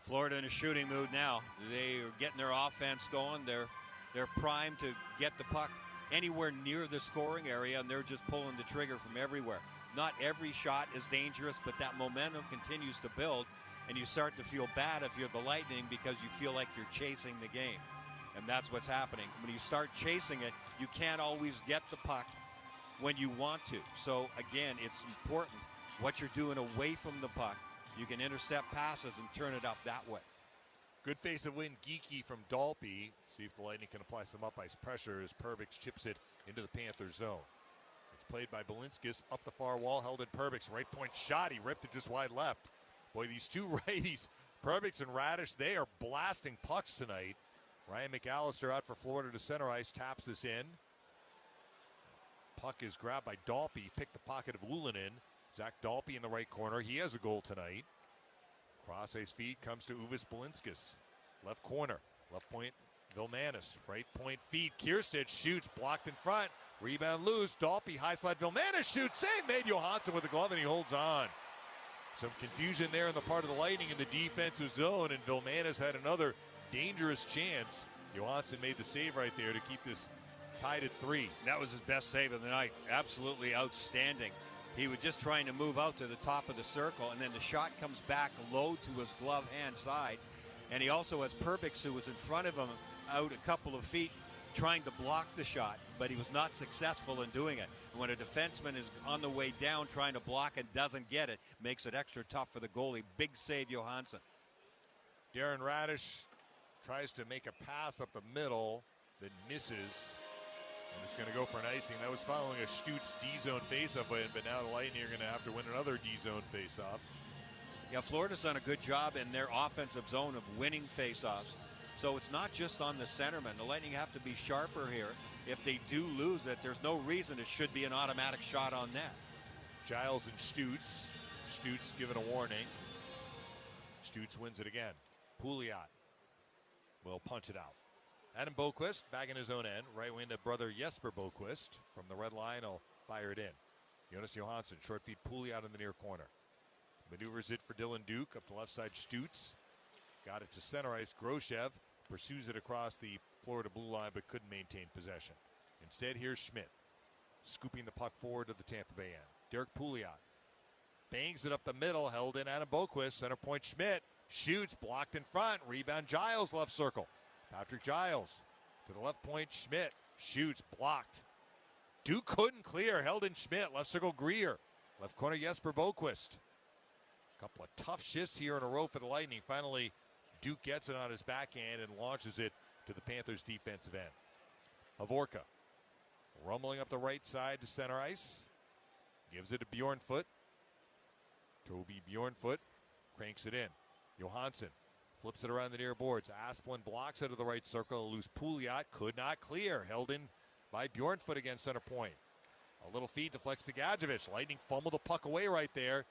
Florida in a shooting mood now. They are getting their offense going. They're primed to get the puck anywhere near the scoring area, and they're just pulling the trigger from everywhere. Not every shot is dangerous, but that momentum continues to build, and you start to feel bad if you're the Lightning because you feel like you're chasing the game. And that's what's happening. When you start chasing it, you can't always get the puck when you want to. So, again, it's important what you're doing away from the puck. You can intercept passes and turn it up that way. Good face of win, Geekie from Dalby. See if the Lightning can apply some up ice pressure as Perbix chips it into the Panthers zone. It's played by Balinskis up the far wall, held at Perbix. Right point shot, he ripped it just wide left. Boy, these two righties, Perbix and Radish, they are blasting pucks tonight. Ryan McAllister out for Florida to center ice, taps this in. Puck is grabbed by Dalby, picked the pocket of Ullinen. Zach Dalby in the right corner, he has a goal tonight. Cross ice feed comes to Uvis Balinskis. Left corner, left point Vilmanis. Right point feed, Kierstead shoots, blocked in front. Rebound loose, Dalby high slide, Vilmanis shoots, save made Johansson with the glove, and he holds on. Some confusion there on the part of the Lightning in the defensive zone, and Vilmanis had another dangerous chance. Johansson made the save right there to keep this tied at 3. That was his best save of the night. Absolutely outstanding. He was just trying to move out to the top of the circle, and then the shot comes back low to his glove hand side. And he also has Perbix, who was in front of him out a couple of feet trying to block the shot, but he was not successful in doing it. When a defenseman is on the way down trying to block and doesn't get it, makes it extra tough for the goalie. Big save, Johansson. Darren Radish tries to make a pass up the middle that misses. And it's going to go for an icing. That was following a Stutz D-zone faceoff win, but now the Lightning are going to have to win another D-zone faceoff. Yeah, Florida's done a good job in their offensive zone of winning faceoffs. So it's not just on the centerman. The Lightning have to be sharper here. If they do lose it, there's no reason it should be an automatic shot on net. Giles and Stutz. Stutz given a warning. Stutz wins it again. Pouliot will punch it out. Adam Boqvist back in his own end. Right wing to brother Jesper Boqvist. From the red line, he'll fire it in. Jonas Johansson, short feed Pouliot in the near corner. Maneuvers it for Dylan Duke. Up the left side, Stutz. Got it to center ice. Groshev pursues it across the Florida blue line, but couldn't maintain possession. Instead, here's Schmidt. Scooping the puck forward to the Tampa Bay end. Derek Pouliot bangs it up the middle. Held in Adam Boqvist. Center point Schmidt. Shoots. Blocked in front. Rebound Giles. Left circle. Patrick Giles. To the left point. Schmidt. Shoots. Blocked. Duke couldn't clear. Held in Schmidt. Left circle Greer. Left corner Jesper Boqvist. Couple of tough shifts here in a row for the Lightning. Finally, Duke gets it on his backhand and launches it to the Panthers' defensive end. Havorka rumbling up the right side to center ice. Gives it to Bjornfoot. Toby Bjornfoot cranks it in. Johansson flips it around the near boards. Asplund blocks it to the right circle. A loose Pouliot could not clear. Held in by Bjornfoot against center point. A little feed deflects to Gadjevich. Lightning fumble the puck away right there.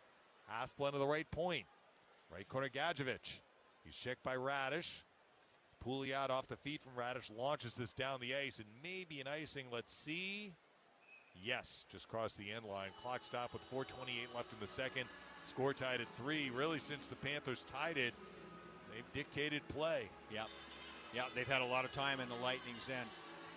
Asplund to the right point. Right corner Gadjevich. He's checked by Radish. Pouliot off the feet from Radish launches this down the ice and maybe an icing. Let's see. Yes, just crossed the end line. Clock stop with 4:28 left in the second. Score tied at 3. Really, since the Panthers tied it, they've dictated play. Yeah, they've had a lot of time in the Lightning's end.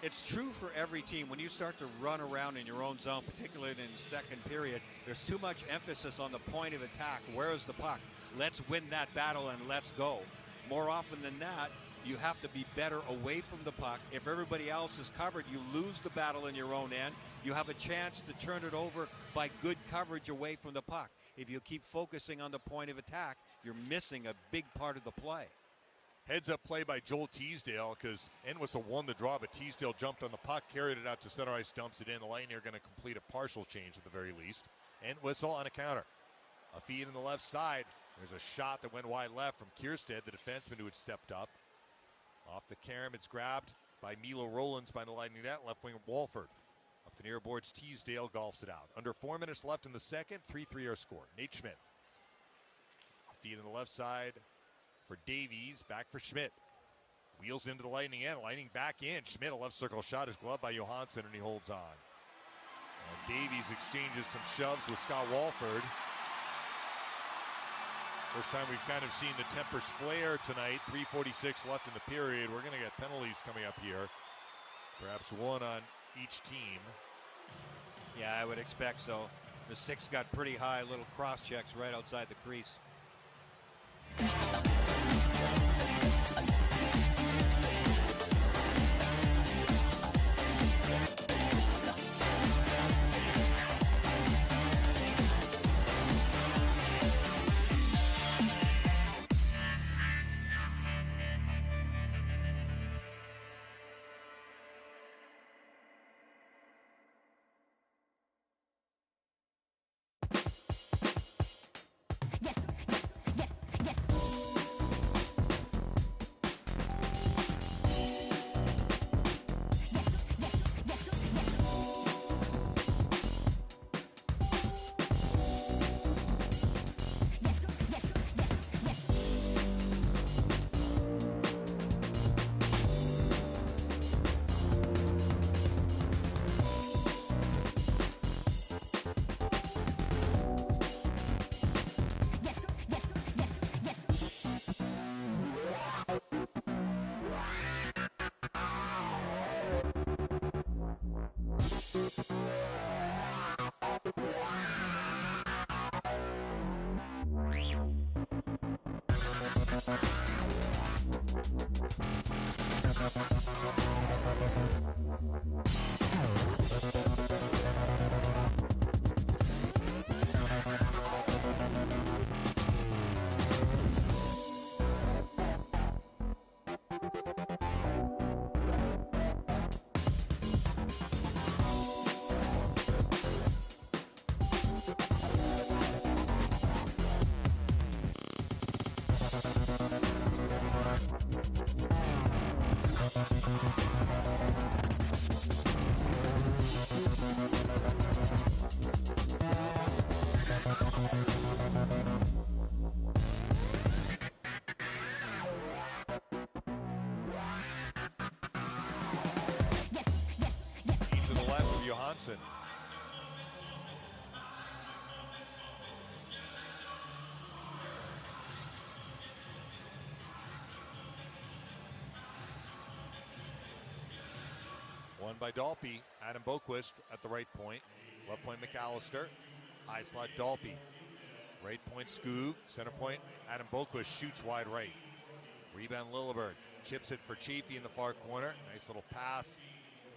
It's true for every team. When you start to run around in your own zone, particularly in the second period, there's too much emphasis on the point of attack. Where is the puck? Let's win that battle and let's go. More often than not, you have to be better away from the puck. If everybody else is covered, you lose the battle in your own end. You have a chance to turn it over by good coverage away from the puck. If you keep focusing on the point of attack, you're missing a big part of the play. Heads up play by Joel Teasdale because Entwistle won the draw, but Teasdale jumped on the puck, carried it out to center ice, dumps it in. The Lightning are going to complete a partial change at the very least. Entwistle on a counter. A feed in the left side. There's a shot that went wide left from Kierstead, the defenseman who had stepped up. Off the carom, it's grabbed by Milo Rollins by the Lightning net. Left wing Walford. Up the near boards, Teasdale golfs it out. Under 4 minutes left in the second, 3-3 are scored. Nate Schmidt. A feed in the left side for Davies, back for Schmidt. Wheels into the Lightning end, Lightning back in. Schmidt, a left circle shot is gloved by Johansson, and he holds on. Davies exchanges some shoves with Scott Walford. First time we've kind of seen the tempers flare tonight. 3:46 left in the period. We're going to get penalties coming up here. Perhaps one on each team. Yeah, I would expect so. The six got pretty high, little cross checks right outside the crease. for Johansson. Won by Dalpe. Adam Boquist at the right point. Left point McAllister. High slot Dalpe. Right point Skoog. Center point Adam Boquist shoots wide right. Rebound Lilleberg. Chips it for Chafee in the far corner. Nice little pass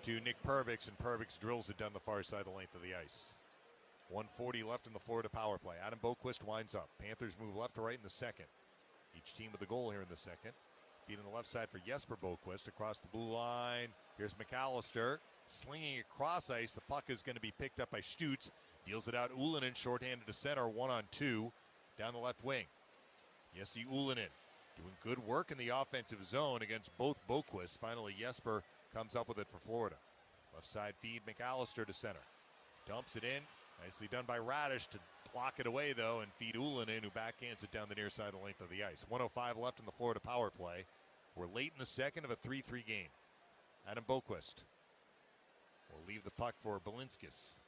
to Nick Perbix, and Perbix drills it down the far side, the length of the ice. 1:40 left in the Florida power play. Adam Boquist winds up. Panthers move left to right in the second. Each team with a goal here in the second. Feed on the left side for Jesper Boquist across the blue line. Here's McAllister slinging across ice. The puck is going to be picked up by Stutz. Deals it out. Ullinen shorthanded to center, 1-on-2 down the left wing. Jesse Ullinen doing good work in the offensive zone against both Boquist. Finally, Jesper comes up with it for Florida. Left side feed, McAllister to center. Dumps it in. Nicely done by Radish to block it away, though, and feed Ullinen, who backhands it down the near side, the length of the ice. 1:05 left in the Florida power play. We're late in the second of a 3-3 game. Adam Boquist will leave the puck for Balinskis.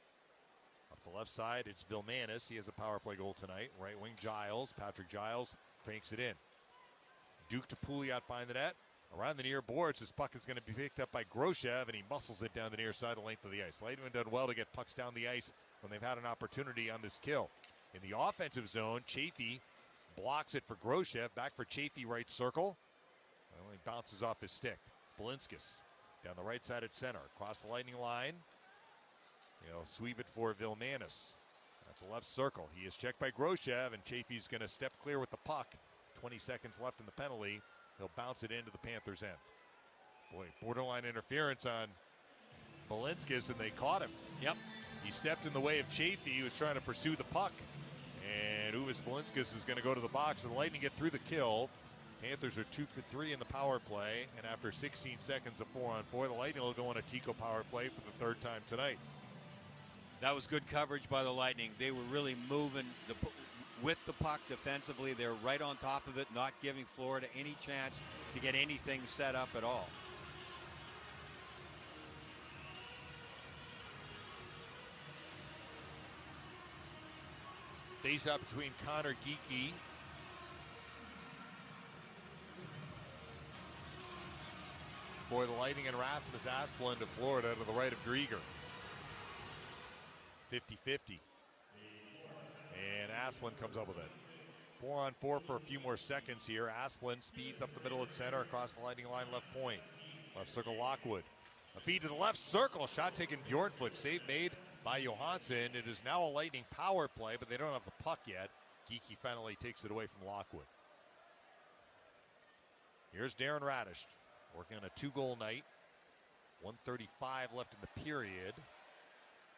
Up the left side, it's Vilmanis. He has a power play goal tonight. Right wing Giles. Patrick Giles cranks it in. Duke to Pouliot behind the net. Around the near boards, this puck is going to be picked up by Groshev, and he muscles it down the near side, the length of the ice. Lightman done well to get pucks down the ice when they've had an opportunity on this kill. In the offensive zone, Chafee blocks it for Groshev. Back for Chafee, right circle. Only bounces off his stick. Balinskis down the right side at center. Across the Lightning line. He'll sweep it for Vilmanis. At the left circle. He is checked by Groshev, and Chafee's going to step clear with the puck. 20 seconds left in the penalty. He'll bounce it into the Panthers' end. Boy, borderline interference on Balinskis, and they caught him. Yep. He stepped in the way of Chafee, who was trying to pursue the puck. And Uvis Balinskis is going to go to the box, and the Lightning get through the kill. Panthers are 2 for 3 in the power play, and after 16 seconds of 4-on-4, the Lightning will go on a Tico power play for the third time tonight. That was good coverage by the Lightning. They were really moving with the puck defensively. They're right on top of it, not giving Florida any chance to get anything set up at all. Face up between Connor Geekie for the Lightning and Rasmus Asplund to Florida to the right of Drieger. 50-50. And Asplund comes up with it. 4-on-4 for a few more seconds here. Asplund speeds up the middle at center across the Lightning line left point. Left circle Lockwood. A feed to the left circle. Shot taken Bjornfoot. Save made by Johansson. It is now a Lightning power play, but they don't have the puck yet. Geekie finally takes it away from Lockwood. Here's Darren Radish working on a 2-goal night. 1:35 left in the period.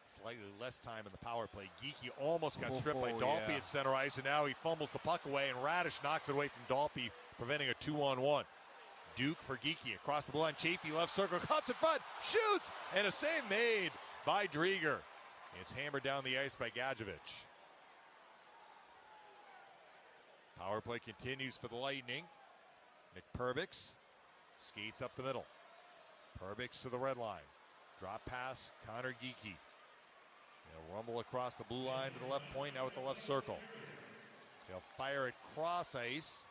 Slightly less time in the power play. Geekie almost got stripped by Dalpe at center ice, and now he fumbles the puck away, and Radish knocks it away from Dalpe, preventing a 2-on-1. Duke for Geekie across the blue line. Chafee left circle, cuts in front, shoots, and a save made by Drieger. It's hammered down the ice by Gadjevich. Power play continues for the Lightning. Nick Perbix skates up the middle. Perbix to the red line. Drop pass, Connor Geekie. They'll rumble across the blue line to the left point, now at the left circle. They'll fire it cross ice.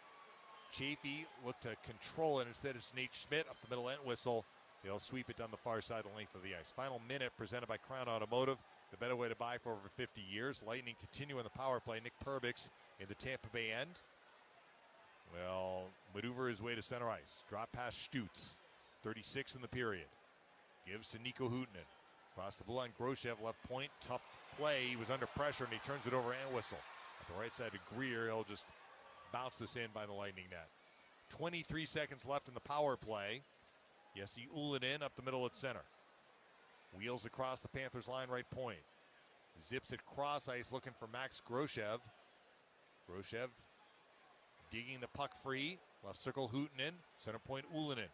Chafee looked to control it. Instead, it's Nate Schmidt up the middle end whistle. They'll sweep it down the far side, the length of the ice. Final minute presented by Crown Automotive. The better way to buy for over 50 years. Lightning continue on the power play. Nick Perbix in the Tampa Bay end. Well, maneuver his way to center ice. Drop pass Stutz. 36 in the period. Gives to Nico Huhtinen. Across the blue line, Groshev left point. Tough play. He was under pressure, and he turns it over and whistle. At the right side to Greer. He'll just bounce this in by the Lightning net. 23 seconds left in the power play. Jesse Ullinen up the middle at center. Wheels across the Panthers line right point. Zips it cross ice looking for Max Groshev. Groshev digging the puck free. Left circle Huhtinen. Center point Ullinen.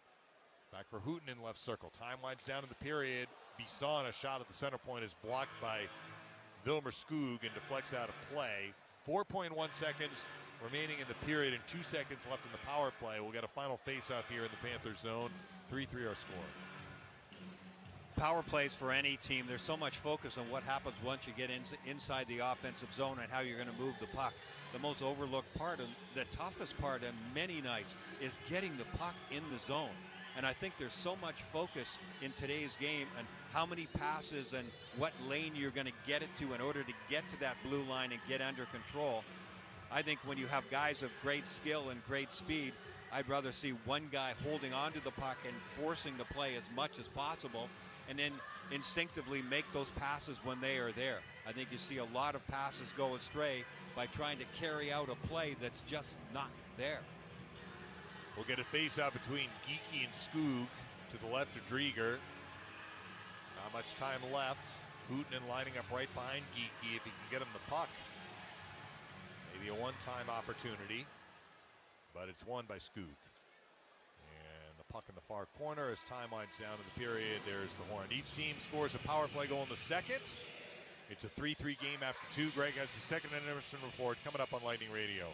Back for Huhtinen left circle. Time winds down in the period. Bisson, a shot at the center point, is blocked by Vilmer Skoog and deflects out of play. 4.1 seconds remaining in the period and 2 seconds left in the power play. We'll get a final face-off here in the Panthers zone. 3-3 our score. power plays for any team, there's so much focus on what happens once you get inside the offensive zone and how you're going to move the puck. The most overlooked part and the toughest part on many nights is getting the puck in the zone. And I think there's so much focus in today's game on how many passes and what lane you're going to get it to in order to get to that blue line and get under control. I think when you have guys of great skill and great speed, I'd rather see one guy holding onto the puck and forcing the play as much as possible, and then instinctively make those passes when they are there. I think you see a lot of passes go astray by trying to carry out a play that's just not there. We'll get a face-out between Geekie and Skoog to the left of Drieger. Not much time left. Huutonen lining up right behind Geekie if he can get him the puck. Maybe a one-time opportunity, but it's won by Skoog. And the puck in the far corner as time winds down in the period. There's the horn. Each team scores a power play goal in the second. It's a 3-3 game after 2. Greg has the second intermission report coming up on Lightning Radio.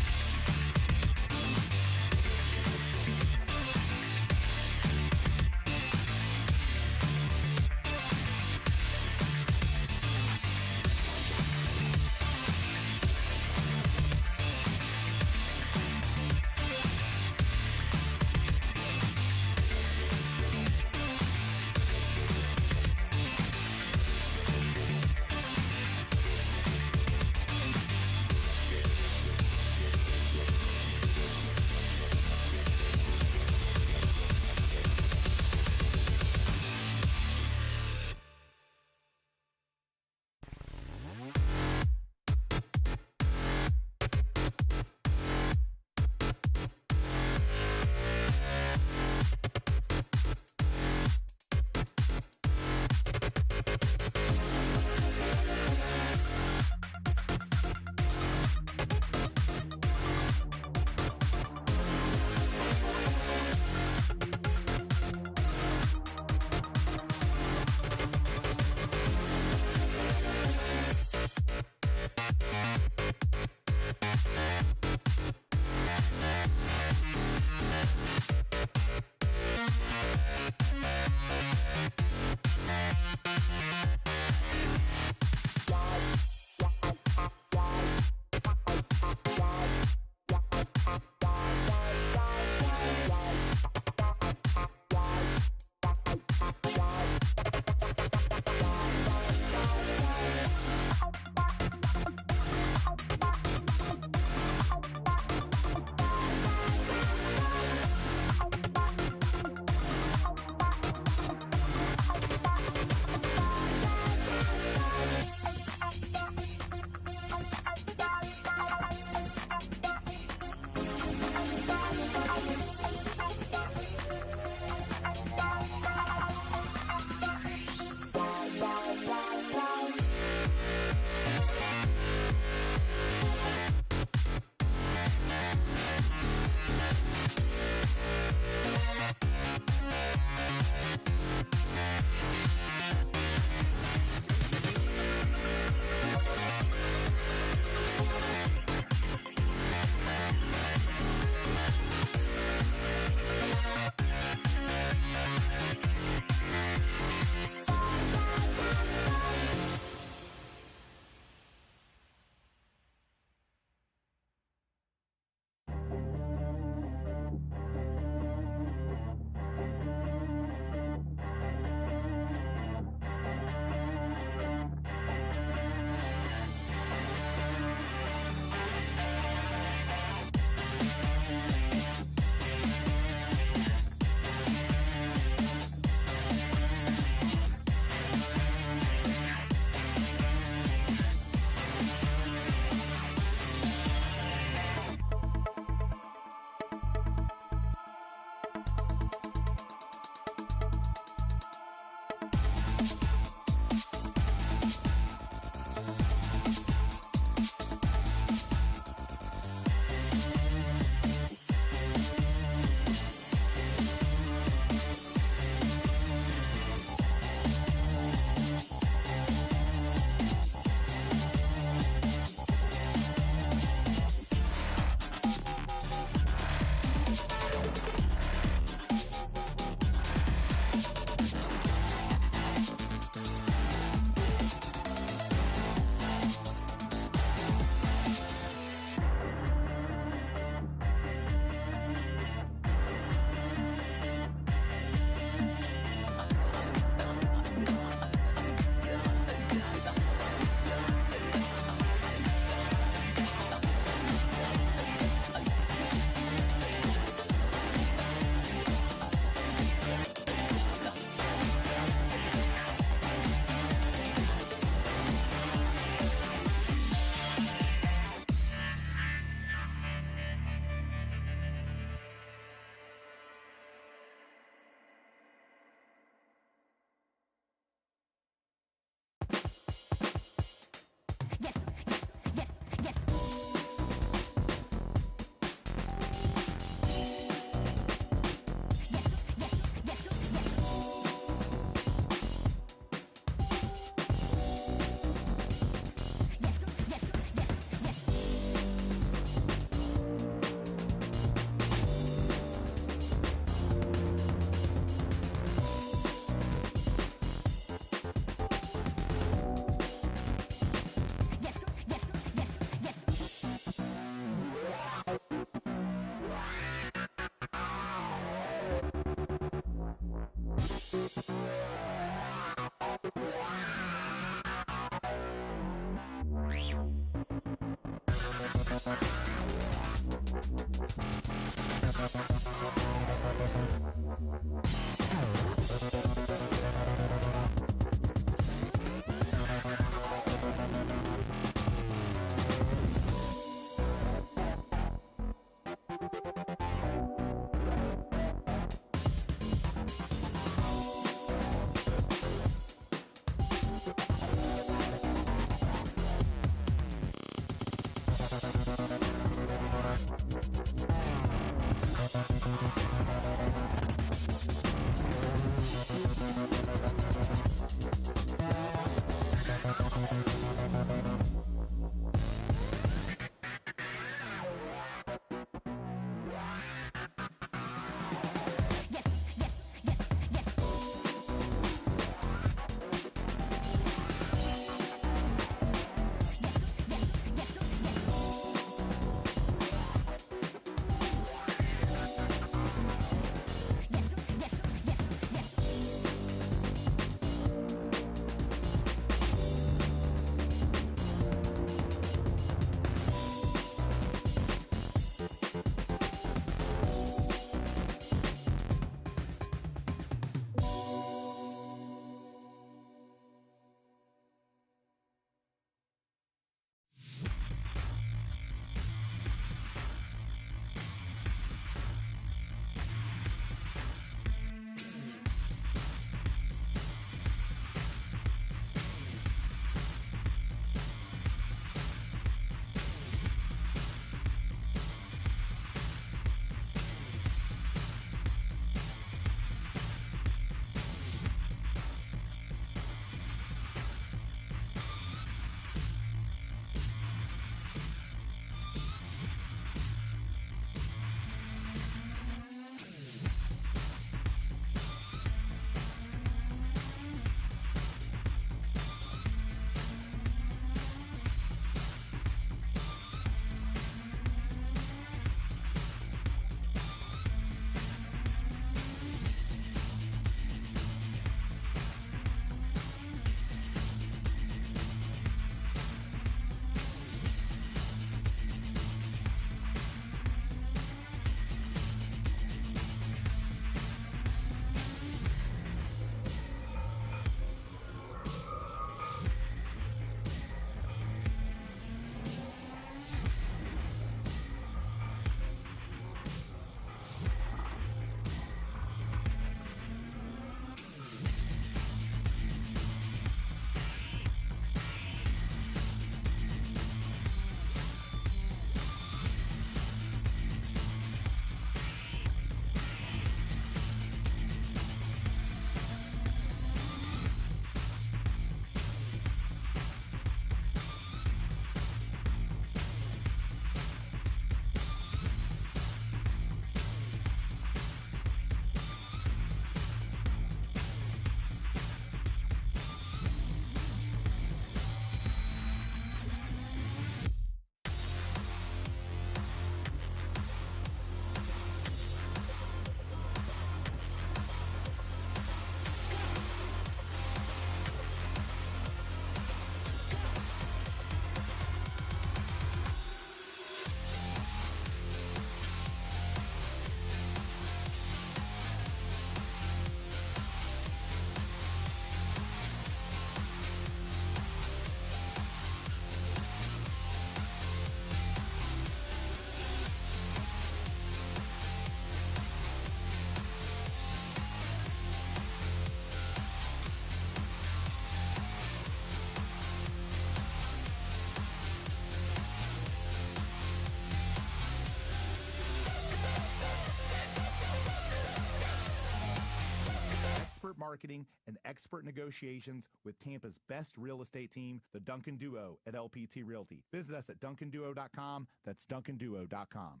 marketing, and expert negotiations with Tampa's best real estate team, the Duncan Duo at LPT Realty. Visit us at DuncanDuo.com. That's DuncanDuo.com.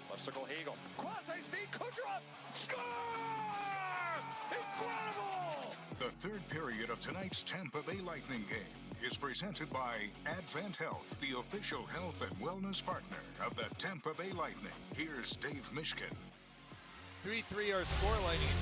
Left circle, Hagel. Quasi's feet, Kucherov. Score! Incredible! The third period of tonight's Tampa Bay Lightning game is presented by Advent Health, the official health and wellness partner of the Tampa Bay Lightning. Here's Dave Mishkin. 3-3 our score, Lightning.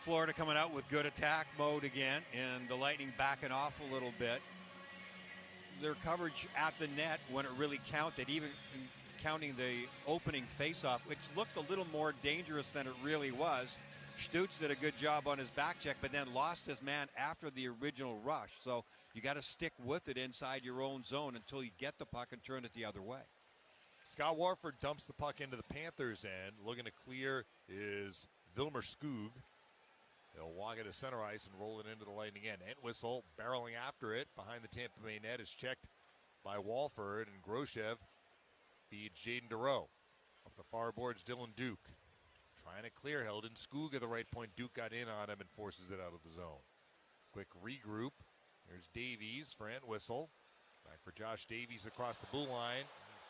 Florida coming out with good attack mode again, and the Lightning backing off a little bit. Their coverage at the net when it really counted, even counting the opening faceoff, which looked a little more dangerous than it really was. Stutz did a good job on his back check, but then lost his man after the original rush. So you got to stick with it inside your own zone until you get the puck and turn it the other way. Scott Warford dumps the puck into the Panthers' end. Looking to clear is Vilmer Skoog. They'll walk it to center ice and roll it into the Lightning end. Entwistle barreling after it behind the Tampa Bay net is checked by Walford, and Groshev feeds Jaden Dereau. Up the far boards, Dylan Duke. Trying to clear, held in Skoog at the right point. Duke got in on him and forces it out of the zone. Quick regroup. Here's Davies for Entwistle. Back for Josh Davies across the blue line.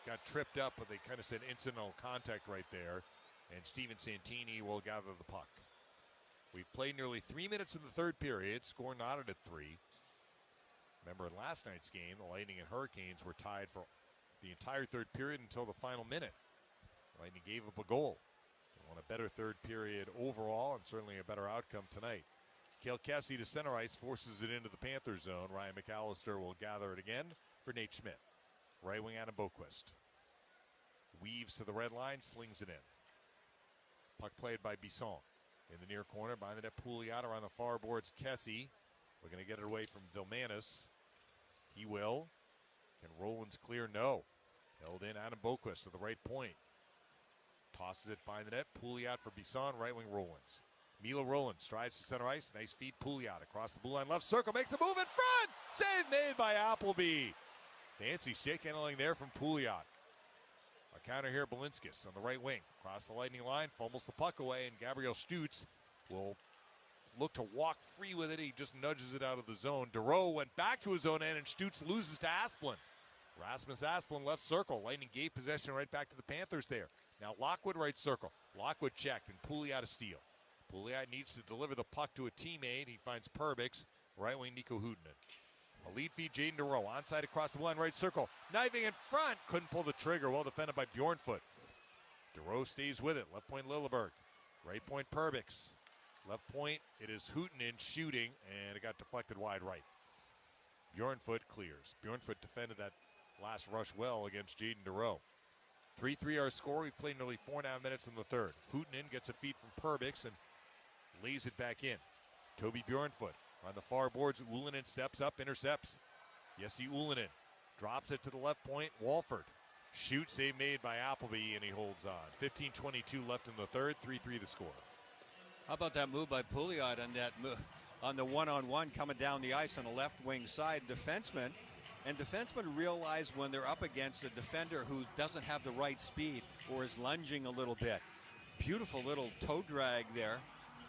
Got tripped up, but they kind of said incidental contact right there. And Steven Santini will gather the puck. We've played nearly 3 minutes in the third period. Score knotted at 3. Remember in last night's game, the Lightning and Hurricanes were tied for the entire third period until the final minute. The Lightning gave up a goal. They won a better third period overall, and certainly a better outcome tonight. Cale Kessie to center ice, forces it into the Panthers zone. Ryan McAllister will gather it again for Nate Schmidt. Right wing Adam Boquist. Weaves to the red line, slings it in. Puck played by Bisson. In the near corner, behind the net, Pouliot around the far boards, Kessie. We're going to get it away from Vilmanis. He will. Can Rollins clear? No. Held in Adam Boquist to the right point. Tosses it behind the net. Pouliot for Bisson, right wing Rollins. Milo Rollins strides to center ice. Nice feed, Pouliot across the blue line, left circle, makes a move in front. Save made by Appleby. Fancy stick handling there from Pouliot. A counter here, Balinskis on the right wing. Across the Lightning line, fumbles the puck away, and Gabriel Stutz will look to walk free with it. He just nudges it out of the zone. Dereau went back to his own end, and Stutz loses to Asplund. Rasmus Asplund left circle. Lightning gave possession right back to the Panthers there. Now Lockwood right circle. Lockwood checked, and Pouliot a steal. Pouliot needs to deliver the puck to a teammate. He finds Perbix, right wing Nico Huhtinen. A lead feed, Jaden Dereau. Onside across the line, right circle. Knifing in front. Couldn't pull the trigger. Well defended by Bjornfoot. Dereau stays with it. Left point, Lilleberg. Right point, Perbix. Left point, it is Huhtinen shooting, and it got deflected wide right. Bjornfoot clears. Bjornfoot defended that last rush well against Jaden Dereau. 3-3 our score. We've played nearly 4.5 minutes in the third. Huhtinen gets a feed from Perbix and lays it back in. Toby Bjornfoot. On the far boards, Ullinen steps up, intercepts. Jesse Ullinen drops it to the left point. Walford. Shoot save made by Appleby, and he holds on. 15:22 left in the third, 3-3 the score. How about that move by Pouliot on that on the one-on-one coming down the ice on the left wing side? Defensemen realize when they're up against a defender who doesn't have the right speed or is lunging a little bit. Beautiful little toe drag there.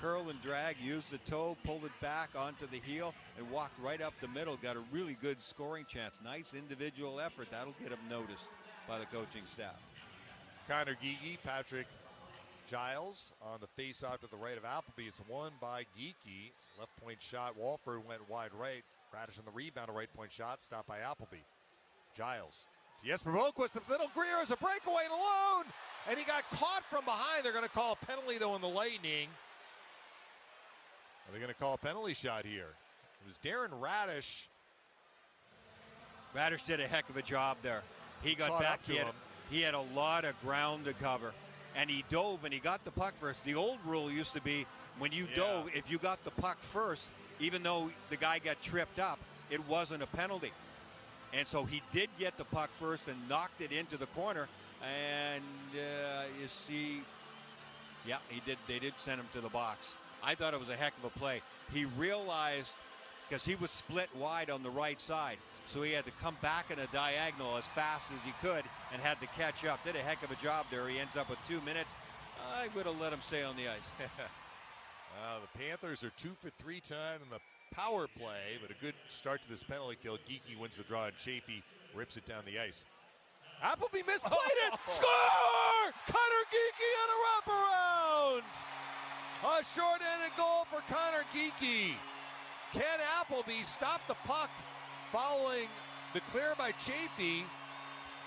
Curl and drag, used the toe, pulled it back onto the heel, and walked right up the middle. Got a really good scoring chance. Nice individual effort. That'll get him noticed by the coaching staff. Connor Geekie, Patrick Giles on the face-off to the right of Appleby. It's won by Geekie. Left point shot. Walford went wide right. Radish on the rebound, a right point shot. Stopped by Appleby. Giles to Jesper Boquist. The little Greer is a breakaway and alone. And he got caught from behind. They're going to call a penalty, though, on the Lightning. Are they going to call a penalty shot here? It was Darren Radish. Radish did a heck of a job there. He got back. He had a lot of ground to cover. And he dove and he got the puck first. The old rule used to be when you dove, if you got the puck first, even though the guy got tripped up, it wasn't a penalty. And so he did get the puck first and knocked it into the corner. And you see, yeah, he did. They did send him to the box. I thought it was a heck of a play. He realized, because he was split wide on the right side, so he had to come back in a diagonal as fast as he could and had to catch up. Did a heck of a job there. He ends up with 2 minutes. I would have let him stay on the ice. The Panthers are 2 for 3 tonight in the power play, but a good start to this penalty kill. Geekie wins the draw, and Chafee rips it down the ice. Appleby misplayed it. Score! Connor Geekie on a wraparound. A short-handed goal for Connor Geekie. Ken Appleby stopped the puck following the clear by Chafee,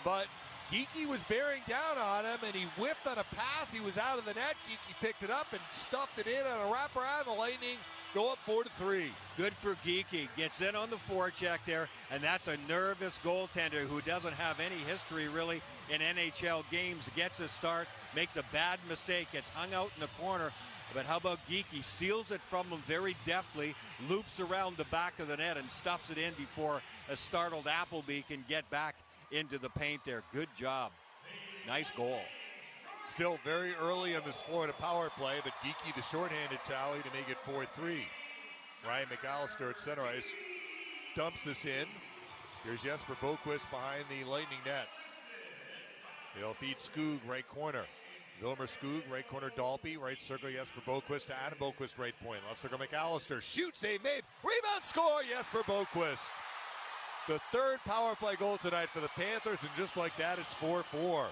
but Geekie was bearing down on him, and he whiffed on a pass. He was out of the net. Geekie picked it up and stuffed it in on a wraparound. The Lightning go up 4-3. Good for Geekie. Gets in on the forecheck there, and that's a nervous goaltender who doesn't have any history really in NHL games. Gets a start, makes a bad mistake, gets hung out in the corner. But how about Geekie? Steals it from him very deftly, loops around the back of the net and stuffs it in before a startled Appleby can get back into the paint there. Good job. Nice goal. Still very early on this Florida power play, but Geekie the shorthanded tally to make it 4-3. Ryan McAllister at center ice dumps this in. Here's Jesper Boquist behind the Lightning net. They'll feed Skoog right corner. Wilmer Skoog, right corner Dalby, right circle Jesper Boquist to Adam Boquist, right point. Left circle McAllister, shoot, save made, rebound, score, Jesper Boquist. The third power play goal tonight for the Panthers, and just like that, it's 4-4.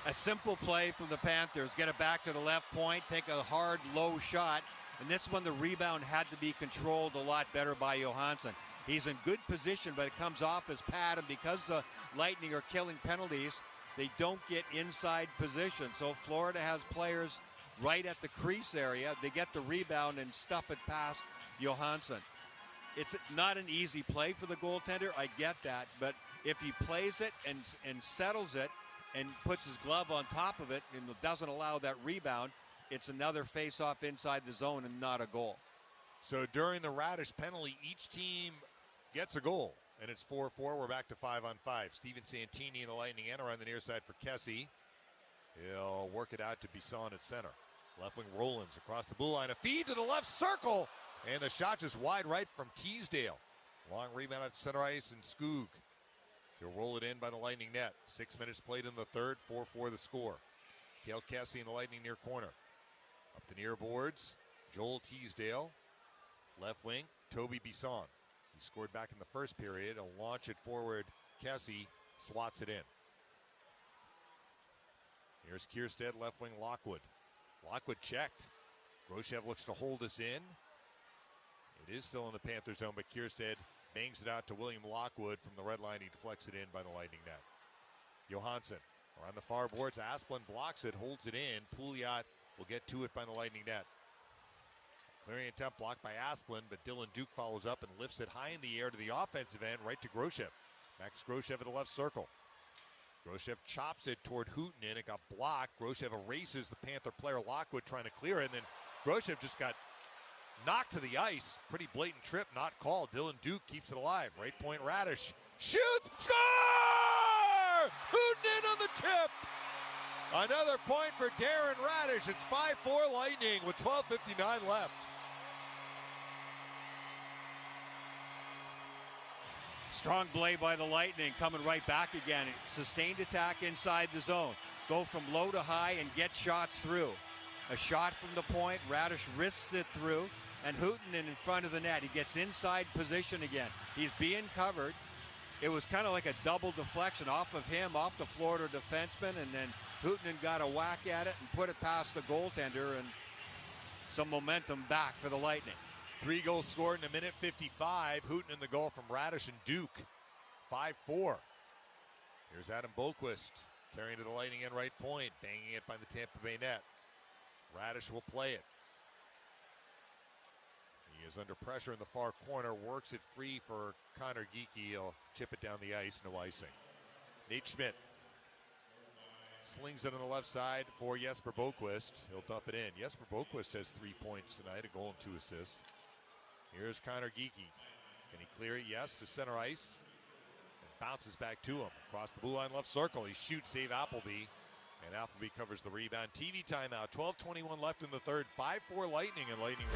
A simple play from the Panthers. Get it back to the left point, take a hard, low shot, and this one the rebound had to be controlled a lot better by Johansson. He's in good position, but it comes off his pad, and because the Lightning are killing penalties, they don't get inside position. So Florida has players right at the crease area. They get the rebound and stuff it past Johansson. It's not an easy play for the goaltender, I get that, but if he plays it and settles it and puts his glove on top of it and doesn't allow that rebound, it's another face-off inside the zone and not a goal. So during the Radish penalty, each team gets a goal, and it's 4-4. We're back to 5-on-5. Steven Santini and the Lightning enter on the near side for Kessie. He'll work it out to Bisson at center. Left wing Rollins across the blue line. A feed to the left circle, and the shot just wide right from Teasdale. Long rebound at center ice, and Skoog. He'll roll it in by the Lightning net. 6 minutes played in the third, 4-4 the score. Cale Kessie in the Lightning near corner. Up the near boards, Joel Teasdale. Left wing, Toby Bisson. He scored back in the first period. He'll launch it forward. Kessie swats it in. Here's Kierstead, left wing Lockwood. Lockwood checked. Grosjev looks to hold us in. It is still in the Panther zone, but Kierstead bangs it out to William Lockwood from the red line. He deflects it in by the Lightning net. Johansson around the far boards. Asplund blocks it, holds it in. Pouliot will get to it by the Lightning net. Clearing attempt blocked by Asplund, but Dylan Duke follows up and lifts it high in the air to the offensive end, right to Grosjev. Max Grosjev at the left circle. Grosjev chops it toward Hooten, and it got blocked. Grosjev erases the Panther player Lockwood trying to clear it, and then Grosjev just got knocked to the ice. Pretty blatant trip, not called. Dylan Duke keeps it alive. Right point Radish. Shoots! Score! Hooten in on the tip! Another point for Darren Radish. It's 5-4 Lightning with 12:59 left. Strong play by the Lightning, coming right back again. Sustained attack inside the zone. Go from low to high and get shots through. A shot from the point, Radish risks it through, and Hooten in front of the net. He gets inside position again. He's being covered. It was kind of like a double deflection off of him, off the Florida defenseman, and then Hooten got a whack at it and put it past the goaltender, and some momentum back for the Lightning. 3 goals scored in a minute 55. Hooten in the goal from Radish and Duke. 5-4. Here's Adam Boquist carrying to the Lightning end right point, banging it by the Tampa Bay net. Radish will play it. He is under pressure in the far corner, works it free for Connor Geekie. He'll chip it down the ice, no icing. Nate Schmidt slings it on the left side for Jesper Boquist. He'll dump it in. Jesper Boquist has 3 points tonight, a goal and 2 assists. Here's Connor Geekie. Can he clear it? Yes, to center ice. And bounces back to him. Across the blue line left circle. He shoots, save Appleby. And Appleby covers the rebound. TV timeout. 12:21 left in the third. 5-4 Lightning and Lightning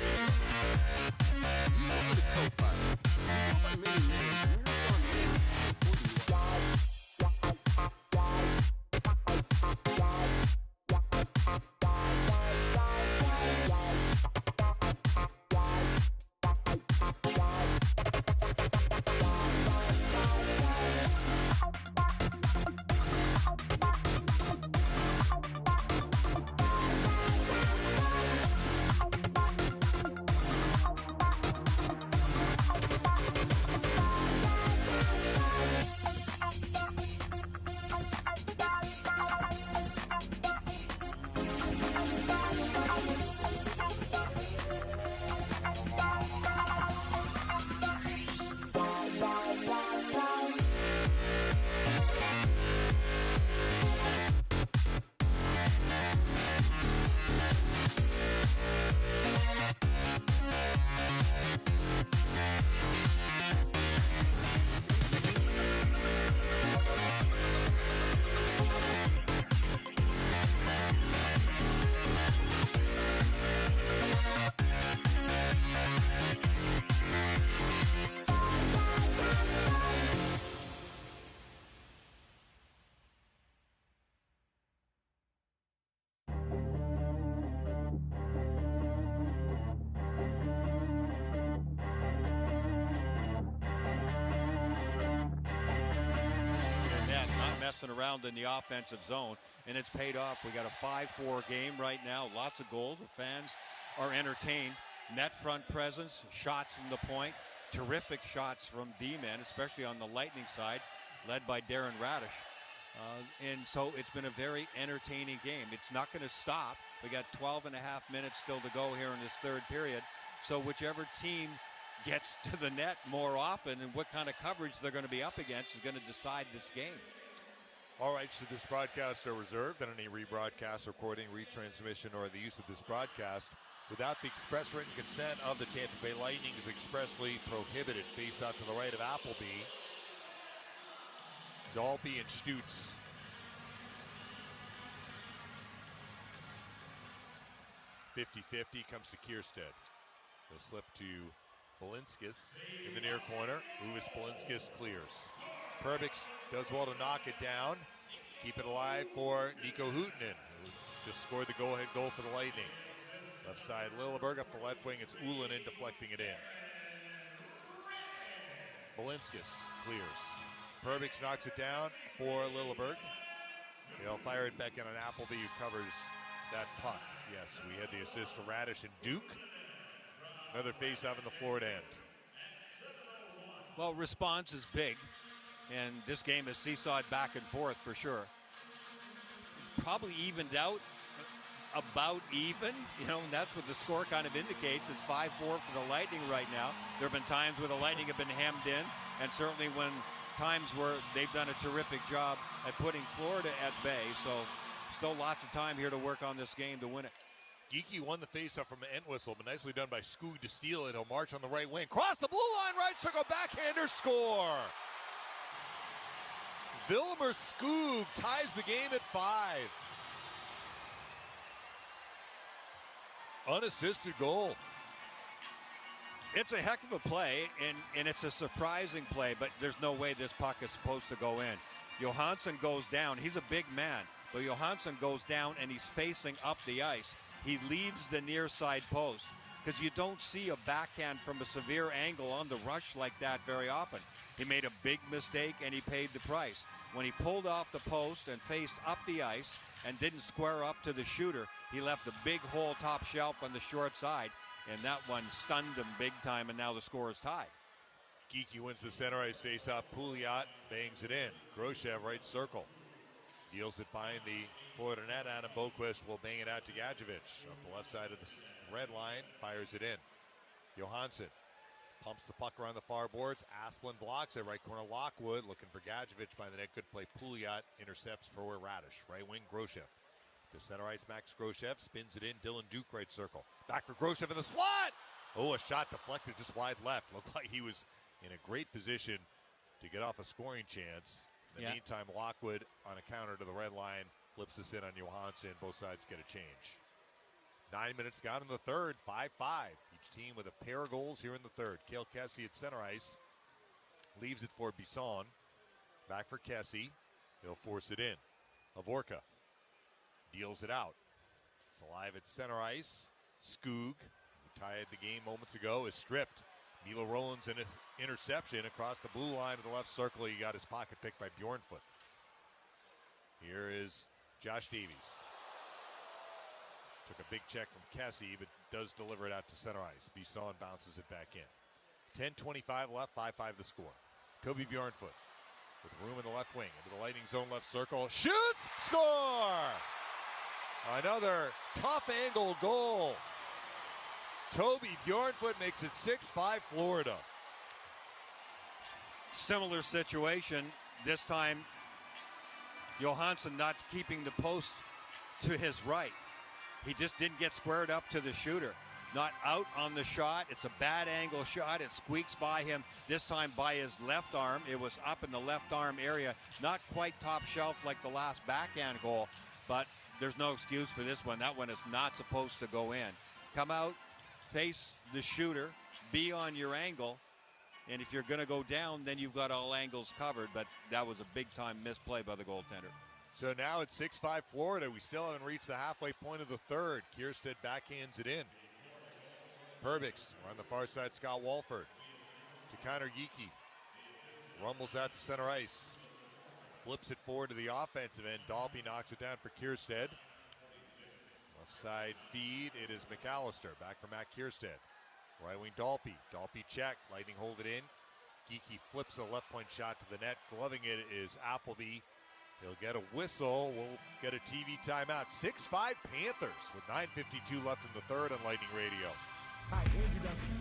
messing around in the offensive zone, and it's paid off. We got a 5-4 game right now. Lots of goals. The fans are entertained. Net front presence, shots from the point, terrific shots from D-men, especially on the Lightning side, led by Darren Radish. And so it's been a very entertaining game. It's not going to stop. We got 12 and a half minutes still to go here in this third period. So whichever team gets to the net more often and what kind of coverage they're going to be up against is going to decide this game. All rights to this broadcast are reserved, and any rebroadcast, recording, retransmission, or the use of this broadcast without the express written consent of the Tampa Bay Lightning is expressly prohibited. Face out to the right of Appleby, Dalby, and Stutz. .50 comes to Kierstead. He'll slip to Balinskis in the near corner. Uvis Balinskis clears. Perbix does well to knock it down. Keep it alive for Nico Huhtinen, who just scored the go-ahead goal for the Lightning. Left side, Lilleberg up the left wing. It's Ullinen deflecting it in. Balinskis clears. Perbix knocks it down for Lilleberg. They'll fire it back in on Appleby, who covers that puck. Yes, we had the assist to Radish and Duke. Another face-off in the Florida end. Well, response is big, and this game is seesawed back and forth for sure. Probably evened out about even, you know, and that's what the score kind of indicates. It's 5-4 for the Lightning right now. There have been times where the Lightning have been hemmed in, and certainly when times where they've done a terrific job at putting Florida at bay. So still lots of time here to work on this game to win it. Geekie won the faceoff from Entwistle, but nicely done by Skoog to steal it. He'll march on the right wing. Cross the blue line, right circle, backhander, score! Vilmer Skoog ties the game at 5. Unassisted goal. It's a heck of a play, and it's a surprising play, but there's no way this puck is supposed to go in. Johansson goes down. He's a big man, but Johansson goes down, and he's facing up the ice. He leaves the near side post because you don't see a backhand from a severe angle on the rush like that very often. He made a big mistake, and he paid the price. When he pulled off the post and faced up the ice and didn't square up to the shooter, he left a big hole top shelf on the short side, and that one stunned him big time, and now the score is tied. Geekie wins the center ice face-off. Pouliot bangs it in. Groshev right circle. Deals it behind the Florida net. Adam Boquist will bang it out to Gadjevich. Up the left side of the red line, fires it in. Johansson pumps the puck around the far boards. Asplund blocks it. Right corner, Lockwood looking for Gadjevich by the net. Good play. Pouliot intercepts for Radish. Right wing, Groshev. The center ice, Max Groshev spins it in. Dylan Duke right circle. Back for Groshev in the slot. Oh, a shot deflected just wide left. Looked like he was in a great position to get off a scoring chance. In the meantime, Lockwood on a counter to the red line flips this in on Johansson. Both sides get a change. 9 minutes gone in the third, 5-5. Each team with a pair of goals here in the third. Cale Kessie at center ice. Leaves it for Bisson. Back for Kessie. He'll force it in. Avorka deals it out. It's alive at center ice. Skoog, who tied the game moments ago, is stripped. Milo Rollins an interception across the blue line of the left circle. He got his pocket picked by Bjornfoot. Here is Josh Davies. Took a big check from Kessie, but does deliver it out to center ice. Bisson bounces it back in. 10:25 left, 5-5 the score. Toby Bjornfoot with room in the left wing. Into the Lightning zone left circle. Shoots! Score! Another tough angle goal. Toby Bjornfoot makes it 6-5 Florida. Similar situation. This time, Johansson not keeping the post to his right. He just didn't get squared up to the shooter. Not out on the shot. It's a bad angle shot. It squeaks by him, this time by his left arm. It was up in the left arm area. Not quite top shelf like the last backhand goal, but there's no excuse for this one. That one is not supposed to go in. Come out, face the shooter, be on your angle, and if you're going to go down, then you've got all angles covered, but that was a big-time misplay by the goaltender. So now it's 6-5 Florida. We still haven't reached the halfway point of the third. Kierstead backhands it in. Perbix on the far side, Scott Walford to Connor Geekie. Rumbles out to center ice. flips it forward to the offensive end. Dalby knocks it down for Kierstead. Left side feed, it is McAllister. Back for Matt Kierstead. Right wing Dalby. Dalby check, Lightning hold it in. Geekie flips a left point shot to the net. Gloving it is Appleby. He'll get a whistle. We'll get a TV timeout. 6-5 Panthers with 9:52 left in the third on Lightning Radio. Hi, Andrew Dustin.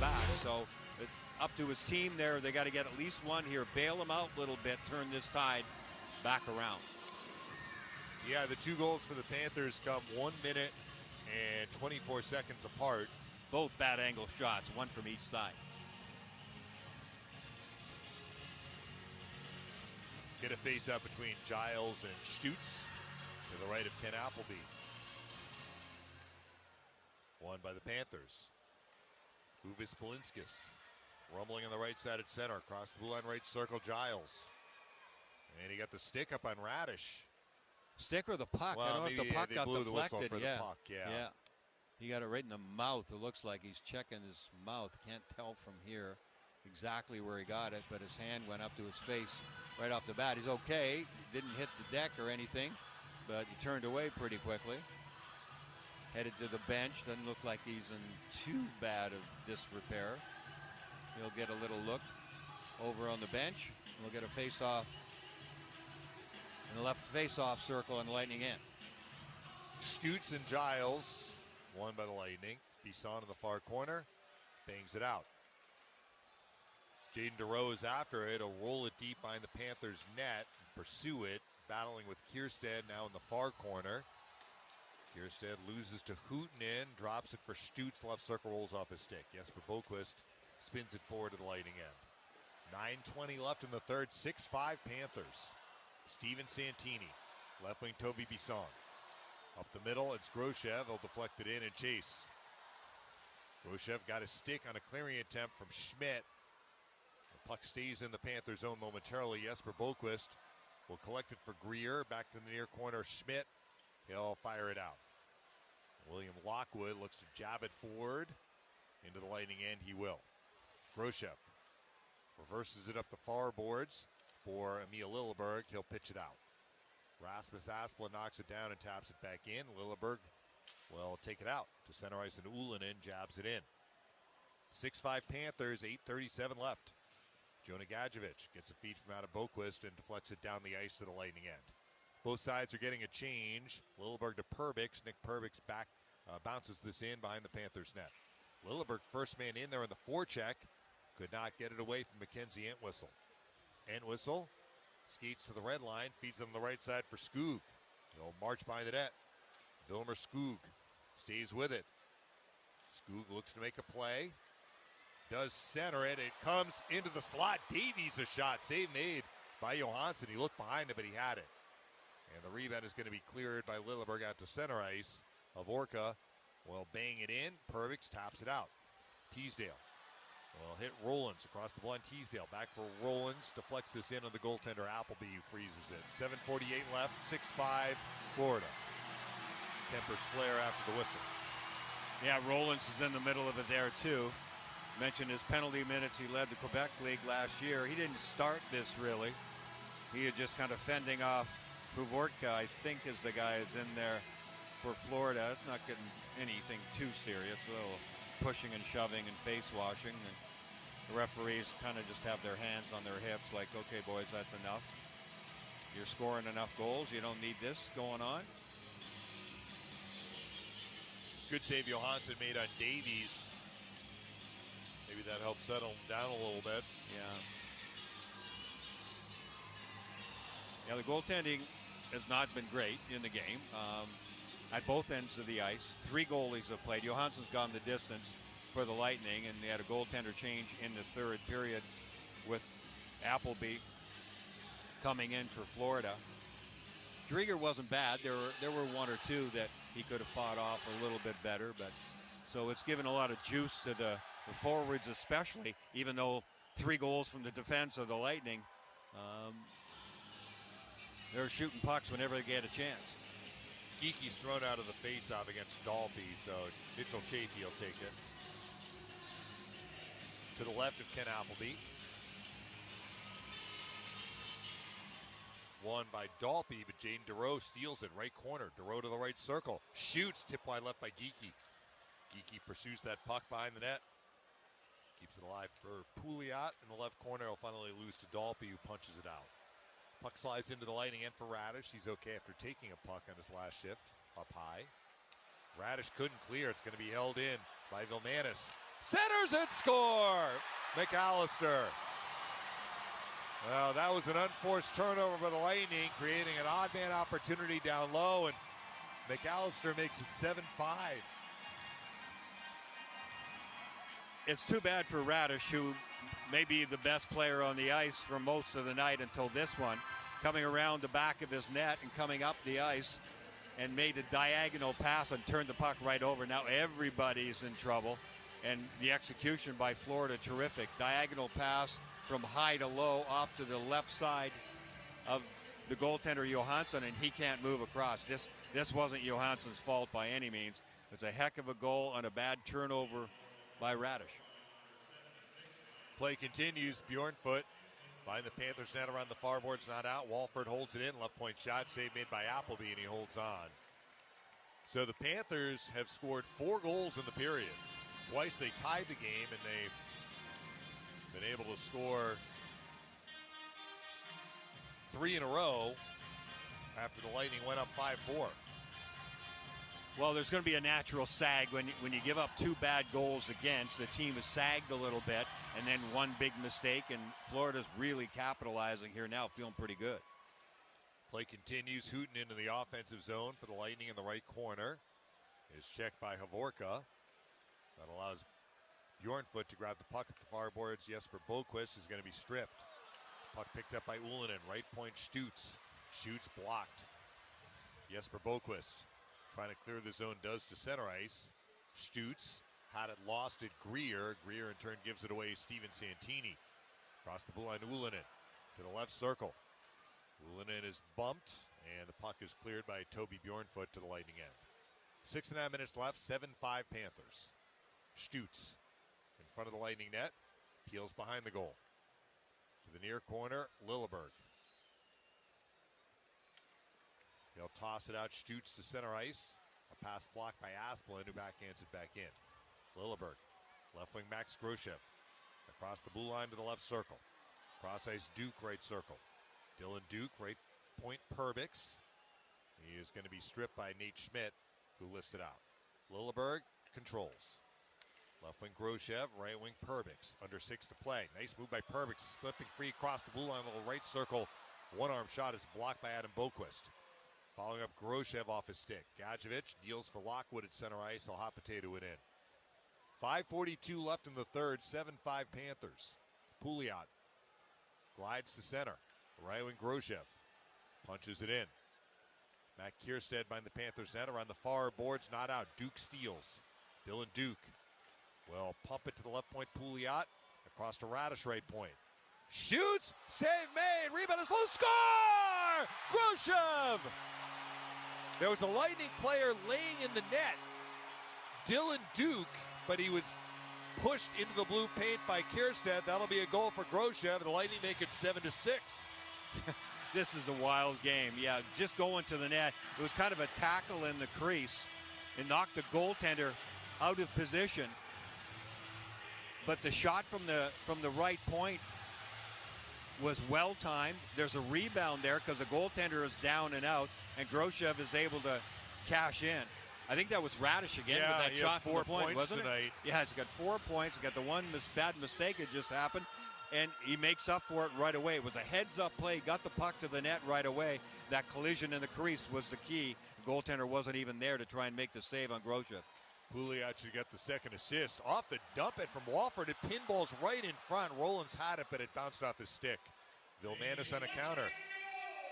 Back, so it's up to his team there. They got to get at least one here, bail him out a little bit, turn this tide back around. Yeah, the two goals for the Panthers come 1 minute and 24 seconds apart. Both bad angle shots, one from each side. Get a face up between Giles and Stutz to the right of Ken Appleby. Won by the Panthers. Uvis Polinskis rumbling on the right side at center. Across the blue line right circle, Giles. And he got the stick up on Radish. Stick or the puck? Well, I don't know if the puck got blew the whistle deflected. for the puck, yeah. He got it right in the mouth. It looks like he's checking his mouth. Can't tell from here exactly where he got it, but his hand went up to his face right off the bat. He's okay. He didn't hit the deck or anything, but he turned away pretty quickly. Headed to the bench. Doesn't look like he's in too bad of disrepair. He'll get a little look over on the bench. We'll get a face-off in the left face-off circle and Lightning in. Stutz and Giles, won by the Lightning. Bisson in the far corner, bangs it out. Jaden DeRoe is after it. He'll roll it deep behind the Panthers' net, pursue it, battling with Kierstead now in the far corner. Kierstead loses to Hooten, drops it for Stutz, left circle, rolls off his stick. Jesper Boquist spins it forward to the Lightning end. 9:20 left in the third, 6-5 Panthers. Steven Santini, left wing Toby Bisson. Up the middle, it's Groshev. He'll deflect it in and chase. Groshev got a stick on a clearing attempt from Schmidt. The puck stays in the Panthers zone momentarily. Jesper Boquist will collect it for Greer. Back to the near corner, Schmidt. He'll fire it out. William Lockwood looks to jab it forward. Into the Lightning end, he will. Groshev reverses it up the far boards for Emil Lilleberg. He'll pitch it out. Rasmus Asplund knocks it down and taps it back in. Lilleberg will take it out to center ice, and Ullinen jabs it in. 6-5 Panthers, 8:37 left. Jonah Gadjevich gets a feed from out of Boquist and deflects it down the ice to the Lightning end. Both sides are getting a change. Lilleberg to Perbix. Nick Perbix back bounces this in behind the Panthers net. Lilleberg first man in there in the forecheck. Could not get it away from Mackenzie Entwistle. Entwistle skates to the red line, feeds on the right side for Skoog. He'll march by the net. Vilmer Skoog stays with it. Skoog looks to make a play. Does center it. It comes into the slot. Davies a shot. Save made by Johansson. He looked behind it, but he had it. And the rebound is going to be cleared by Lilleberg out to center ice. Havorka will bang it in. Perbix taps it out. Teasdale will hit Rollins across the blind. Teasdale back for Rollins. Deflects this in on the goaltender Appleby, who freezes it. 7:48 left. 6-5 Florida. Tempers flare after the whistle. Yeah, Rollins is in the middle of it there too. Mentioned his penalty minutes. He led the Quebec League last year. He didn't start this really. He had just kind of fending off Havorka, I think, is the guy that's in there for Florida. It's not getting anything too serious. A little pushing and shoving and face washing. And the referees kind of just have their hands on their hips like, okay, boys, that's enough. You're scoring enough goals. You don't need this going on. Good save Johansson made on Davies. Maybe that helped settle him down a little bit. Yeah, the goaltending has not been great in the game at both ends of the ice. 3 goalies have played. Johansson's gone the distance for the Lightning, and they had a goaltender change in the third period with Appleby coming in for Florida. Drieger wasn't bad. There were 1 or 2 that he could have fought off a little bit better, but so it's given a lot of juice to the forwards especially, even though 3 goals from the defense of the Lightning. They're shooting pucks whenever they get a chance. Geeky's thrown out of the face-off against Dalby, so Mitchell Chafee will take it. To the left of Ken Appleby. Won by Dalby, but Jaden Dereau steals it. Right corner. Dereau to the right circle. Shoots. Tip wide left by Geeky. Geeky pursues that puck behind the net. Keeps it alive for Pouliot in the left corner. He'll finally lose to Dalby, who punches it out. Puck slides into the Lightning and for Radish. He's okay after taking a puck on his last shift. Up high. Radish couldn't clear. It's going to be held in by Vilmanis. Centers and score! McAllister. Well, that was an unforced turnover by the Lightning, creating an odd man opportunity down low, and McAllister makes it 7-5. It's too bad for Radish, who may be the best player on the ice for most of the night until this one, coming around the back of his net and coming up the ice and made a diagonal pass and turned the puck right over. Now everybody's in trouble, and the execution by Florida, terrific. Diagonal pass from high to low off to the left side of the goaltender Johansson, and he can't move across. This wasn't Johansson's fault by any means. It's a heck of a goal on a bad turnover by Radish. Play continues. Bjornfoot behind the Panthers net around the far board's not out. Walford holds it in. Left point shot save made by Appleby, and he holds on. So the Panthers have scored 4 goals in the period. Twice they tied the game, and they've been able to score 3 in a row after the Lightning went up 5-4. Well, there's going to be a natural sag when you give up 2 bad goals against. The team has sagged a little bit, and then 1 big mistake, and Florida's really capitalizing here now, feeling pretty good. Play continues. Hooten into the offensive zone for the Lightning in the right corner. Is checked by Havorka. That allows Bjornfoot to grab the puck at the far boards. Jesper Boquist is going to be stripped. Puck picked up by Ullinen. Right point Stutz. Shoots blocked. Jesper Boquist trying to clear the zone, does to center ice. Stutz had it lost at Greer. Greer in turn gives it away. Steven Santini across the blue line. Ullinen to the left circle. Ullinen is bumped, and the puck is cleared by Toby Bjornfoot to the Lightning end. 6.5 minutes left. 7-5 Panthers. Stutz in front of the Lightning net. Peels behind the goal. To the near corner, Lilleberg. He'll toss it out. Stutz to center ice. A pass blocked by Asplund, who backhands it back in. Lilleberg. Left wing Max Groshev. Across the blue line to the left circle. Cross ice Duke, right circle. Dylan Duke, right point Perbix. He is going to be stripped by Nate Schmidt, who lifts it out. Lilleberg controls. Left wing Groshev, right wing Perbix. Under 6 to play. Nice move by Perbix, slipping free across the blue line, little right circle. One-arm shot is blocked by Adam Boquist. Following up Groshev off his stick. Gadjevich deals for Lockwood at center ice. He'll hot potato it in. 5:42 left in the third. 7-5 Panthers. Pouliot glides to center. Right wing Grosjev punches it in. Matt Kierstead behind the Panthers net around the far boards, not out. Duke steals. Dylan Duke will pump it to the left point. Pouliot across to Radish right point. Shoots, save made, rebound is loose, score! Grosjev! There was a Lightning player laying in the net. Dylan Duke, but he was pushed into the blue paint by Kierstead. That'll be a goal for Grosjev. The Lightning make it 7-6. This is a wild game. Yeah, just going to the net. It was kind of a tackle in the crease. It knocked the goaltender out of position. But the shot from the right point was well timed. There's a rebound there because the goaltender is down and out, and Grosjev is able to cash in. I think that was Radish again with that shot from the point, wasn't tonight. it? Yeah, he's got 4 points. He's got the one bad mistake that just happened, and he makes up for it right away. It was a heads-up play. Got the puck to the net right away. That collision in the crease was the key. The goaltender wasn't even there to try and make the save on Grosjev. Pouliot should get the second assist. Off the dump it from Walford. It pinballs right in front. Rollins had it, but it bounced off his stick. Vilmanis on a counter.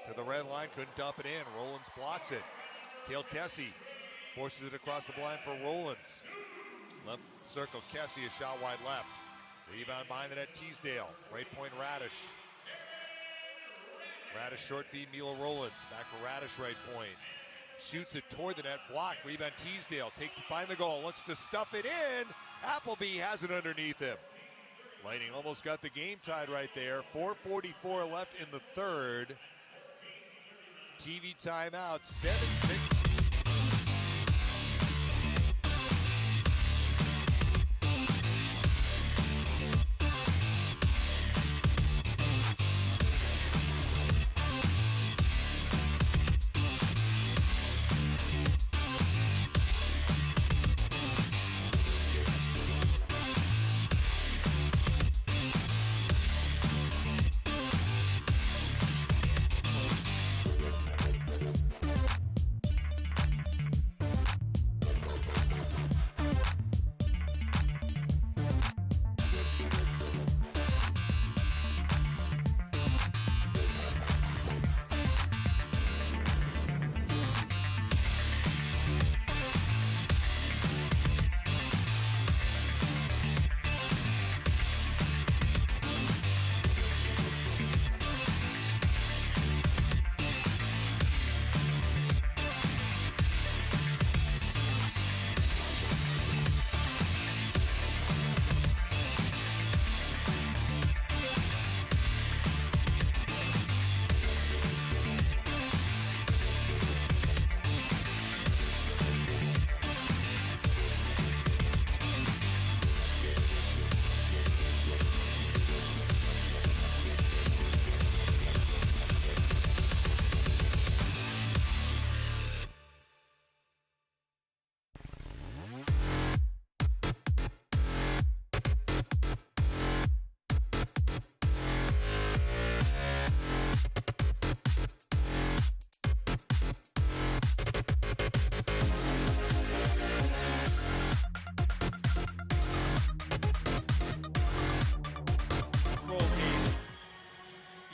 To the red line, couldn't dump it in. Rollins blocks it. Cale Kessie forces it across the blind for Rollins. Left circle, Kessie, a shot wide left. Rebound behind the net, Teasdale. Right point, Radish. Radish short feed, Milo Rollins. Back for Radish, right point. Shoots it toward the net, blocked. Rebound, Teasdale. Takes it behind the goal, looks to stuff it in. Appleby has it underneath him. Lightning almost got the game tied right there. 4:44 left in the third. TV timeout, 7-6.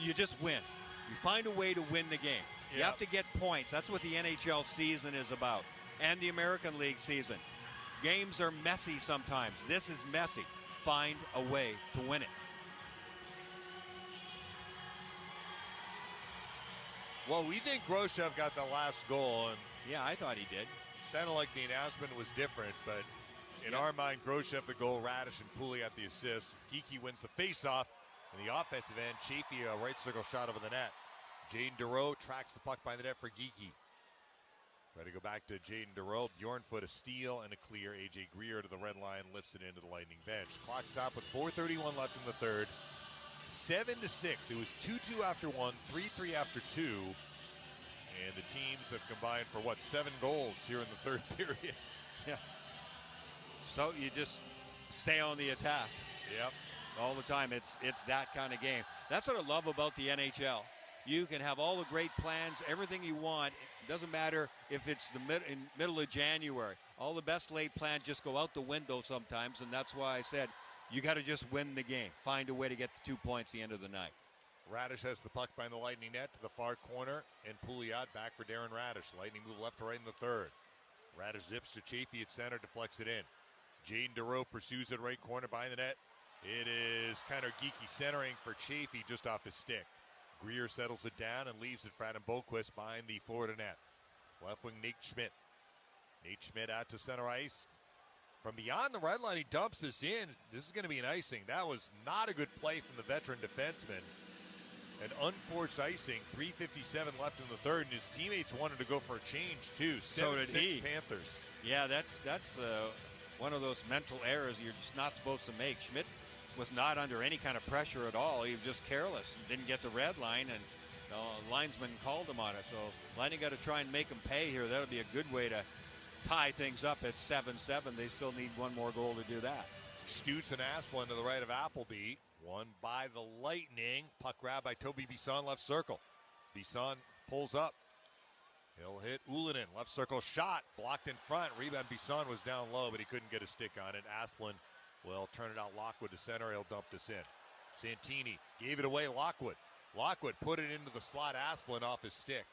You just win. You find a way to win the game. Yep. You have to get points. That's what the NHL season is about, and the American League season. Games are messy sometimes. This is messy. Find a way to win it. Well, we think Grosjev got the last goal, and yeah, I thought he did. Sounded like the announcement was different, but in our mind, Grosjev the goal, Radish and Pouliot the assist. Geekie wins the faceoff. In the offensive end, Chafee, a right circle shot over the net. Jaden Dureau tracks the puck by the net for Geekie. Try to go back to Jaden Dureau. Bjornfoot a steal and a clear. A.J. Greer to the red line, lifts it into the Lightning bench. Clock stop with 4:31 left in the third. 7-6. It was 2-2 after one, 3-3 after two. And the teams have combined for, 7 goals here in the third period. Yeah. So you just stay on the attack. Yep. All the time. It's that kind of game. That's what I love about the NHL. You can have all the great plans, everything you want. It doesn't matter if it's the middle of January. All the best laid plans just go out the window sometimes, and that's why I said you got to just win the game. Find a way to get to 2 points at the end of the night. Radish has the puck behind the Lightning net to the far corner, and Pouliot back for Darren Radish. Lightning move left to right in the third. Radish zips to Chafee at center, deflects it in. Jaden DeRoe pursues it right corner behind the net. It is kind of geeky centering for Chafee just off his stick. Greer settles it down and leaves it for Adam Boquist behind the Florida net. Left wing Nate Schmidt. Nate Schmidt out to center ice. From beyond the red line, he dumps this in. This is going to be an icing. That was not a good play from the veteran defenseman. An unforced icing, 3:57 left in the third, and his teammates wanted to go for a change too. So did he. Panthers. Yeah, that's one of those mental errors you're just not supposed to make. Schmidt was not under any kind of pressure at all. He was just careless. Didn't get the red line, and the linesman called him on it. So Lightning got to try and make him pay here. That would be a good way to tie things up at 7-7. They still need one more goal to do that. Stutz and Asplund to the right of Appleby. Won by the Lightning. Puck grab by Toby Bisson, left circle. Bisson pulls up. He'll hit Ullinen. Left circle shot. Blocked in front. Rebound. Bisson was down low, but he couldn't get a stick on it. Asplund will turn it out Lockwood to center. He'll dump this in. Santini gave it away. Lockwood. Lockwood put it into the slot. Asplund off his stick.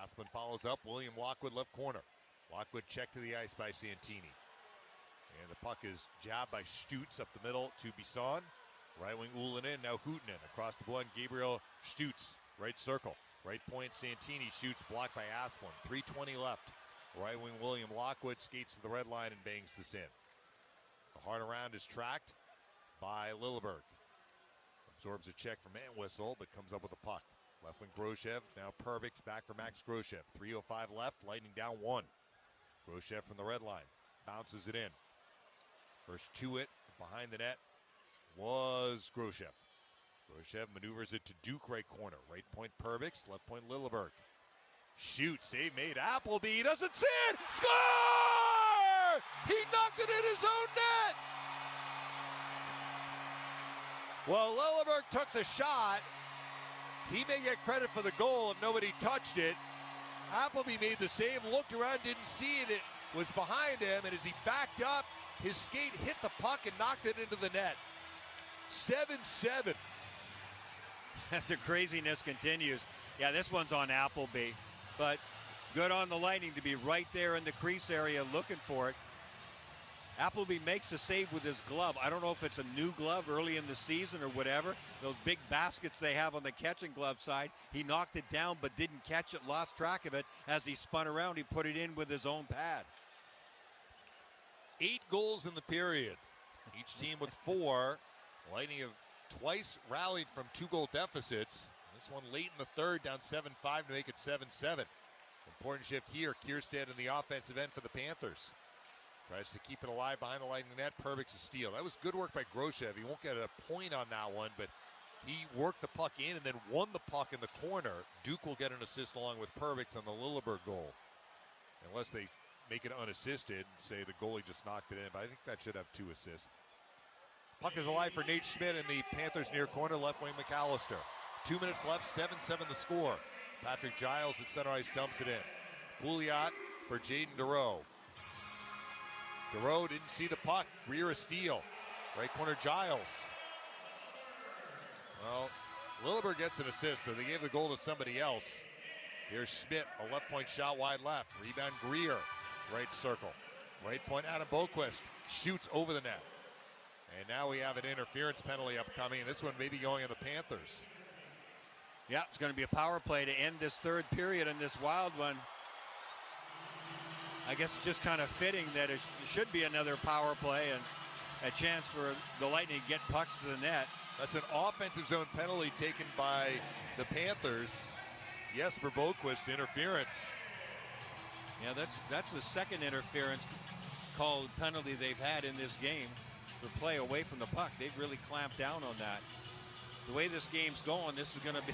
Asplund follows up. William Lockwood left corner. Lockwood checked to the ice by Santini. And the puck is jabbed by Stutz up the middle to Bisson. Right wing Ullinen, now Hooten across the blue. Gabriel Stutz, right circle. Right point Santini shoots, blocked by Asplund. 3:20 left. Right wing William Lockwood skates to the red line and bangs this in. The hard around is tracked by Lilleberg. Absorbs a check from Entwistle, but comes up with a puck. Left wing Grosjev, now Perbix back for Max Grosjev. 3:05 left, Lightning down 1. Grosjev from the red line, bounces it in. First to it, behind the net, was Grosjev. Grosjev maneuvers it to Duke right corner. Right point Perbix, left point Lilleberg. Shoot, save made. Appleby, he doesn't see it! Score! He knocked it in his own net! Well, Lilleberg took the shot. He may get credit for the goal if nobody touched it. Appleby made the save, looked around, didn't see it. It was behind him, and as he backed up, his skate hit the puck and knocked it into the net. 7-7. The craziness continues. Yeah, this one's on Appleby, but good on the Lightning to be right there in the crease area looking for it. Appleby makes the save with his glove. I don't know if it's a new glove early in the season or whatever. Those big baskets they have on the catching glove side. He knocked it down but didn't catch it, lost track of it. As he spun around, he put it in with his own pad. 8 goals in the period. Each team with 4. Lightning have twice rallied from 2-goal deficits. This one late in the third, down 7-5 to make it 7-7. Important shift here. Kierstead in the offensive end for the Panthers. Tries to keep it alive behind the Lightning net. Perbix a steal. That was good work by Grosjev. He won't get a point on that one, but he worked the puck in and then won the puck in the corner. Duke will get an assist along with Perbix on the Lilleberg goal. Unless they make it unassisted and say the goalie just knocked it in, but I think that should have 2 assists. Puck is alive for Nate Schmidt in the Panthers near corner, left wing McAllister. 2 minutes left, 7-7 the score. Patrick Giles at center ice dumps it in. Pouliot for Jaden DeRoe. DeRoe didn't see the puck. Greer a steal. Right corner Giles. Well, Lilleberg gets an assist, so they gave the goal to somebody else. Here's Schmidt, a left point shot wide left. Rebound Greer, right circle. Right point Adam Boquist shoots over the net. And now we have an interference penalty upcoming. This one may be going on the Panthers. Yeah, it's going to be a power play to end this third period in this wild one. I guess it's just kind of fitting that it should be another power play and a chance for the Lightning to get pucks to the net. That's an offensive zone penalty taken by the Panthers. Jesper Boquist, interference. Yeah, that's the second interference called penalty they've had in this game for play away from the puck. They've really clamped down on that. The way this game's going, this is going to be,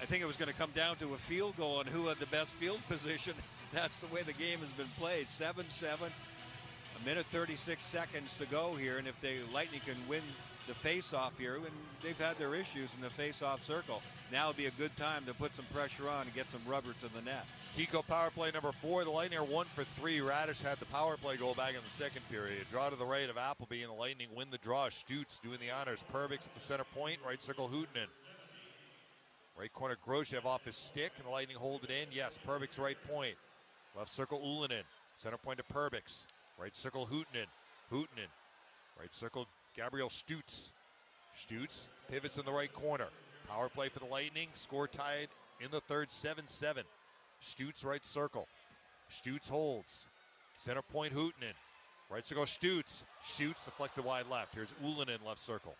I think it was going to come down to a field goal and who had the best field position. That's the way the game has been played. 7-7, a minute 36 seconds to go here, and if the Lightning can win the face-off here, and they've had their issues in the face-off circle. Now would be a good time to put some pressure on and get some rubber to the net. Tico power play number 4. The Lightning are 1 for 3. Radish had the power play goal back in the second period. Draw to the right of Appleby, and the Lightning win the draw. Stutz doing the honors. Perbix at the center point. Right circle Huttunen. Right corner Grosjev off his stick, and the Lightning hold it in. Yes, Perbix right point. Left circle Ullinen. Center point to Perbix. Right circle Huttunen. Huttunen. Right circle Gabriel Stutz. Stutz pivots in the right corner. Power play for the Lightning. Score tied in the third, 7-7. Stutz right circle. Stutz holds. Center point Huttunen. Right circle Stutz. Shoots deflected wide left. Here's Ullinen left circle.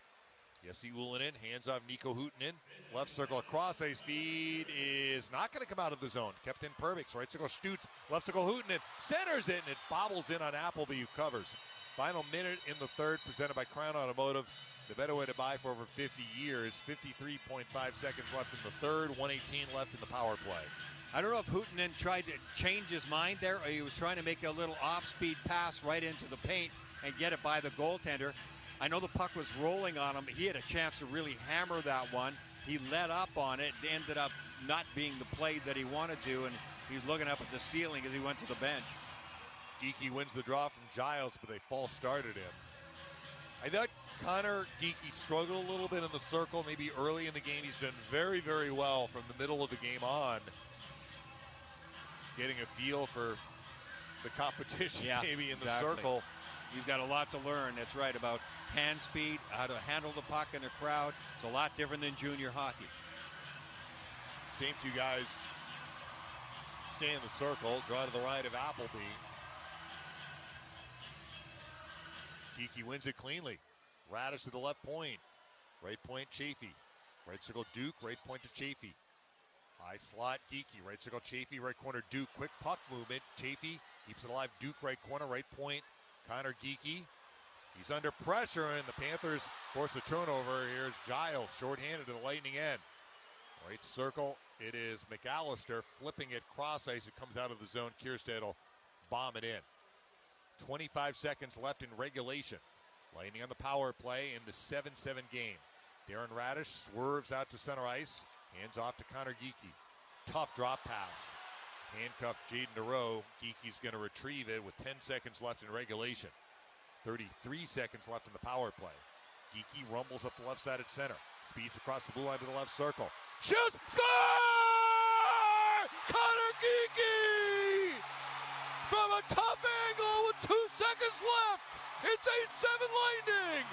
Jesse Ullinen hands off Nico Huttunen. Left circle across ice feed is not going to come out of the zone. Kept in Perbix. Right circle Stutz. Left circle Huttunen. Centers it, and it bobbles in on Appleby, who covers. Final minute in the third, presented by Crown Automotive. The better way to buy for over 50 years. 53.5 seconds left in the third. 1:18 left in the power play. I don't know if Huttunen tried to change his mind there, or he was trying to make a little off-speed pass right into the paint and get it by the goaltender. I know the puck was rolling on him. He had a chance to really hammer that one. He let up on it. It ended up not being the play that he wanted to, and he was looking up at the ceiling as he went to the bench. Geekie wins the draw from Giles, but they false started him. I thought Connor Geekie struggled a little bit in the circle, maybe early in the game. He's done very, very well from the middle of the game on, getting a feel for the competition maybe in the circle. He's got a lot to learn. That's right, about hand speed, how to handle the puck in the crowd. It's a lot different than junior hockey. Same two guys stay in the circle. Draw to the right of Appleby. Geekie wins it cleanly. Radish to the left point. Right point, Chafee. Right circle, Duke. Right point to Chafee. High slot, Geekie. Right circle, Chafee. Right corner, Duke. Quick puck movement. Chafee keeps it alive. Duke, right corner. Right point, Connor Geekie. He's under pressure, and the Panthers force a turnover. Here's Giles, shorthanded to the Lightning end. Right circle, it is McAllister flipping it cross ice. It comes out of the zone. Kierstead will bomb it in. 25 seconds left in regulation. Lightning on the power play in the 7-7 game. Darren Radish swerves out to center ice. Hands off to Connor Geekie. Tough drop pass. Handcuffed Jaden DeRoe. Geekie's going to retrieve it with 10 seconds left in regulation. 33 seconds left in the power play. Geekie rumbles up the left side at center. Speeds across the blue line to the left circle. Shoots! Score! Connor Geekie! From a tough angle with 2 seconds left. It's 8-7 Lightning.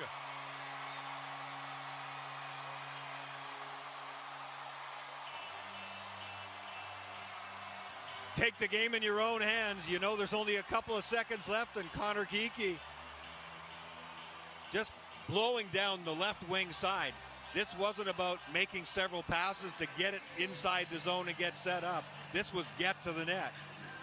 Take the game in your own hands. You know there's only a couple of seconds left, and Connor Geekie just blowing down the left wing side. This wasn't about making several passes to get it inside the zone and get set up. This was get to the net.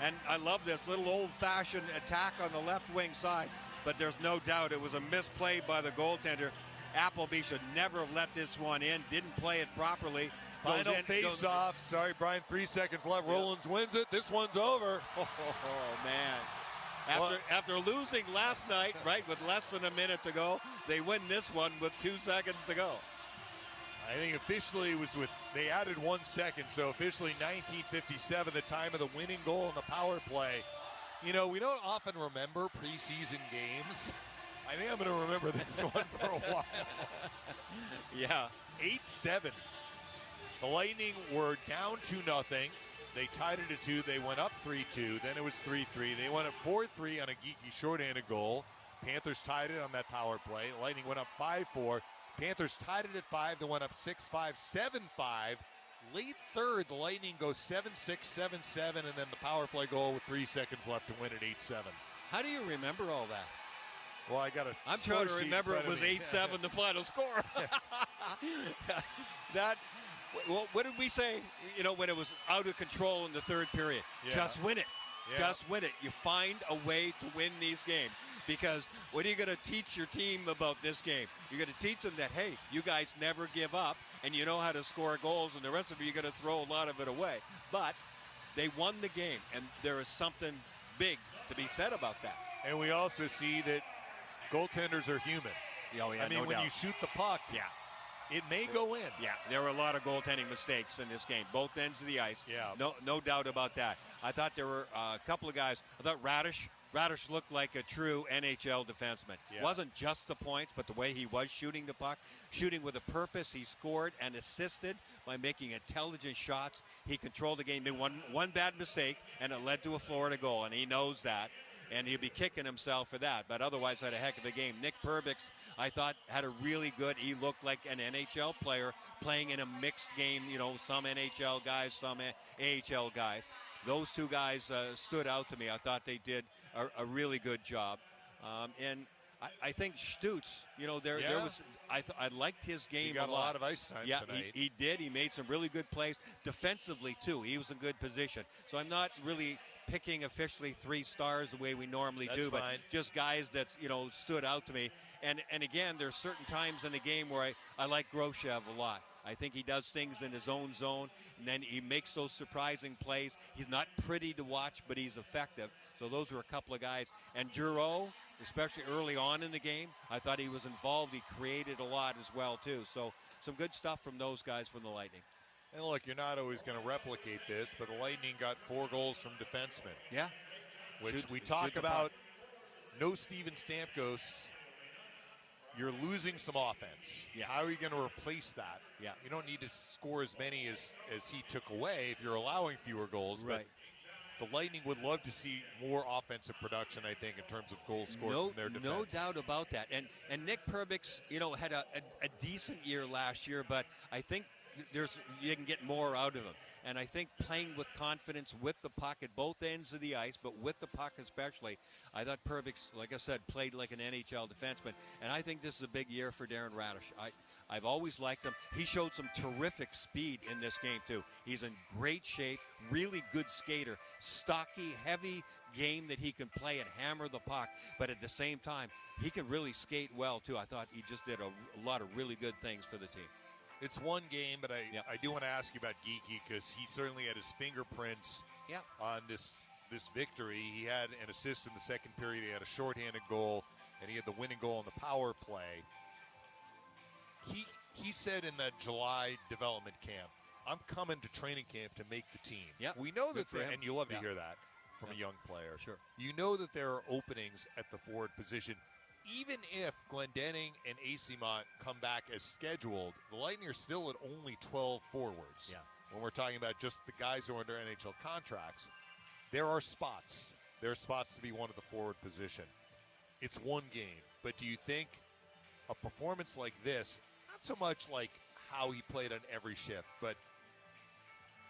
And I love this little old-fashioned attack on the left wing side. But there's no doubt it was a misplay by the goaltender. Appleby should never have let this one in. Didn't play it properly. Final face-off. Sorry, Brian, 3 seconds left. Rollins wins it. This one's over. Oh, man. After losing last night, right, with less than a minute to go, they win this one with 2 seconds to go. I think officially it was they added 1 second, so officially 19:57, the time of the winning goal in the power play. You know, we don't often remember preseason games. I think I'm going to remember this one for a while. Yeah. 8-7. The Lightning were down 2-0. They tied it at 2. They went up 3-2. Then it was 3-3. They went up 4-3 on a Geekie shorthanded goal. Panthers tied it on that power play. Lightning went up 5-4. Panthers tied it at 5. They went up 6-5, 7-5. Late third, the Lightning go 7-6, 7-7, and then the power play goal with 3 seconds left to win at 8-7. How do you remember all that? Well, I got a I'm trying to remember it was 8-7 the final score. What did we say, you know, when it was out of control in the third period? Yeah. Just win it. Yeah. Just win it. You find a way to win these games. Because what are you going to teach your team about this game? You're going to teach them that, hey, you guys never give up, and you know how to score goals, and the rest of you are going to throw a lot of it away. But they won the game, and there is something big to be said about that. And we also see that goaltenders are human. Oh, yeah, I mean, no when doubt. you shoot the puck, Yeah. it may go in. Yeah, there were a lot of goaltending mistakes in this game, both ends of the ice. Yeah. No doubt about that. I thought there were a couple of guys. I thought Radish looked like a true NHL defenseman. Yeah. Wasn't just the points, but the way he was shooting the puck, shooting with a purpose. He scored and assisted by making intelligent shots. He controlled the game. Made one bad mistake, and it led to a Florida goal, and he knows that. And he'll be kicking himself for that. But otherwise, had a heck of a game. Nick Perbix, I thought, had a really good. He looked like an NHL player playing in a mixed game. You know, some NHL guys, some AHL guys. Those two guys stood out to me. I thought they did a really good job. And I think Stutz, you know, there was. I liked his game. He got a a lot of ice time tonight. He did. He made some really good plays defensively too. He was in good position. So I'm not really picking officially 3 stars the way we normally That's do, fine. but just guys that, you know, stood out to me. And again, there's certain times in the game where I like Groshev a lot. I think he does things in his own zone, and then he makes those surprising plays. He's not pretty to watch, but he's effective. So those were a couple of guys. And Giroux, especially early on in the game, I thought he was involved. He created a lot as well, too. So some good stuff from those guys from the Lightning. And look, you're not always going to replicate this, but the Lightning got 4 goals from defensemen. Yeah. Which we talk about. No Steven Stamkos. You're losing some offense. Yeah. How are you going to replace that? Yeah. You don't need to score as many as he took away if you're allowing fewer goals. Right. But the Lightning would love to see more offensive production, I think, in terms of goals scored from their defense. No doubt about that. And Nick Perbix, you know, had a decent year last year, but I think you can get more out of him. And I think playing with confidence with the puck at both ends of the ice, but with the puck especially, I thought Perbix, like I said, played like an NHL defenseman. And I think this is a big year for Darren Radish. I've always liked him. He showed some terrific speed in this game, too. He's in great shape, really good skater, stocky, heavy game that he can play and hammer the puck. But at the same time, he can really skate well, too. I thought he just did a lot of really good things for the team. It's one game, but I do want to ask you about Geekie because he certainly had his fingerprints on this victory. He had an assist in the second period. He had a shorthanded goal, and he had the winning goal in the power play. He said in that July development camp, I'm coming to training camp to make the team. Yeah, we know that, and you love to hear that from a young player. Sure. You know that there are openings at the forward position. Even if Glendening and Asimont come back as scheduled, the Lightning are still at only 12 forwards. Yeah. When we're talking about just the guys who are under NHL contracts, there are spots. There are spots to be one at the forward position. It's one game, but do you think a performance like this, not so much like how he played on every shift, but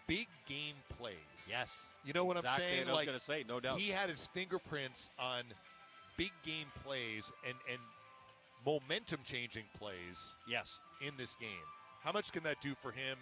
big game plays? Yes. You know what I'm saying? I was going to say, no doubt. He had his fingerprints on big game plays and momentum-changing plays in this game. How much can that do for him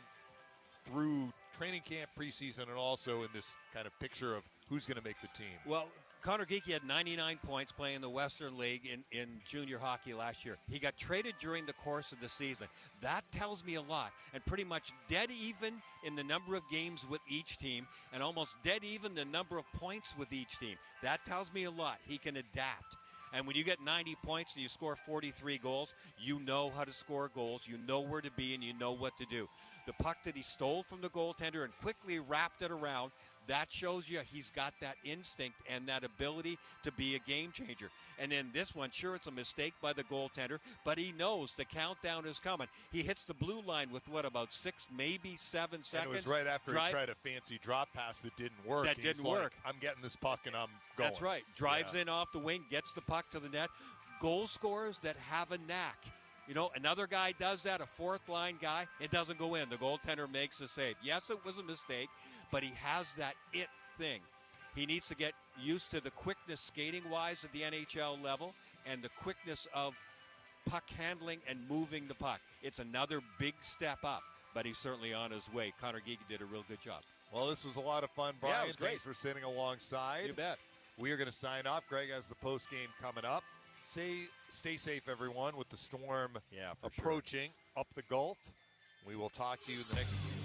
through training camp, preseason, and also in this kind of picture of who's going to make the team? Well, Connor Geekie had 99 points playing in the Western League in junior hockey last year. He got traded during the course of the season. That tells me a lot. And pretty much dead even in the number of games with each team and almost dead even the number of points with each team. That tells me a lot. He can adapt. And when you get 90 points and you score 43 goals, you know how to score goals. You know where to be and you know what to do. The puck that he stole from the goaltender and quickly wrapped it around, that shows you he's got that instinct and that ability to be a game changer. And then this one, sure, it's a mistake by the goaltender, but he knows the countdown is coming. He hits the blue line with, about 6, maybe 7 seconds? And it was right after he tried a fancy drop pass that didn't work. That didn't work. I'm getting this puck and I'm going. That's right. Drives in off the wing, gets the puck to the net. Goal scorers that have a knack. You know, another guy does that, a fourth-line guy, it doesn't go in. The goaltender makes a save. Yes, it was a mistake, but he has that it thing. He needs to get used to the quickness skating-wise at the NHL level and the quickness of puck handling and moving the puck. It's another big step up, but he's certainly on his way. Connor Geekie did a real good job. Well, this was a lot of fun, Brian. Yeah, it was great. Thanks for sitting alongside. You bet. We are going to sign off. Greg has the post-game coming up. Stay safe, everyone, with the storm approaching up the Gulf. We will talk to you in the next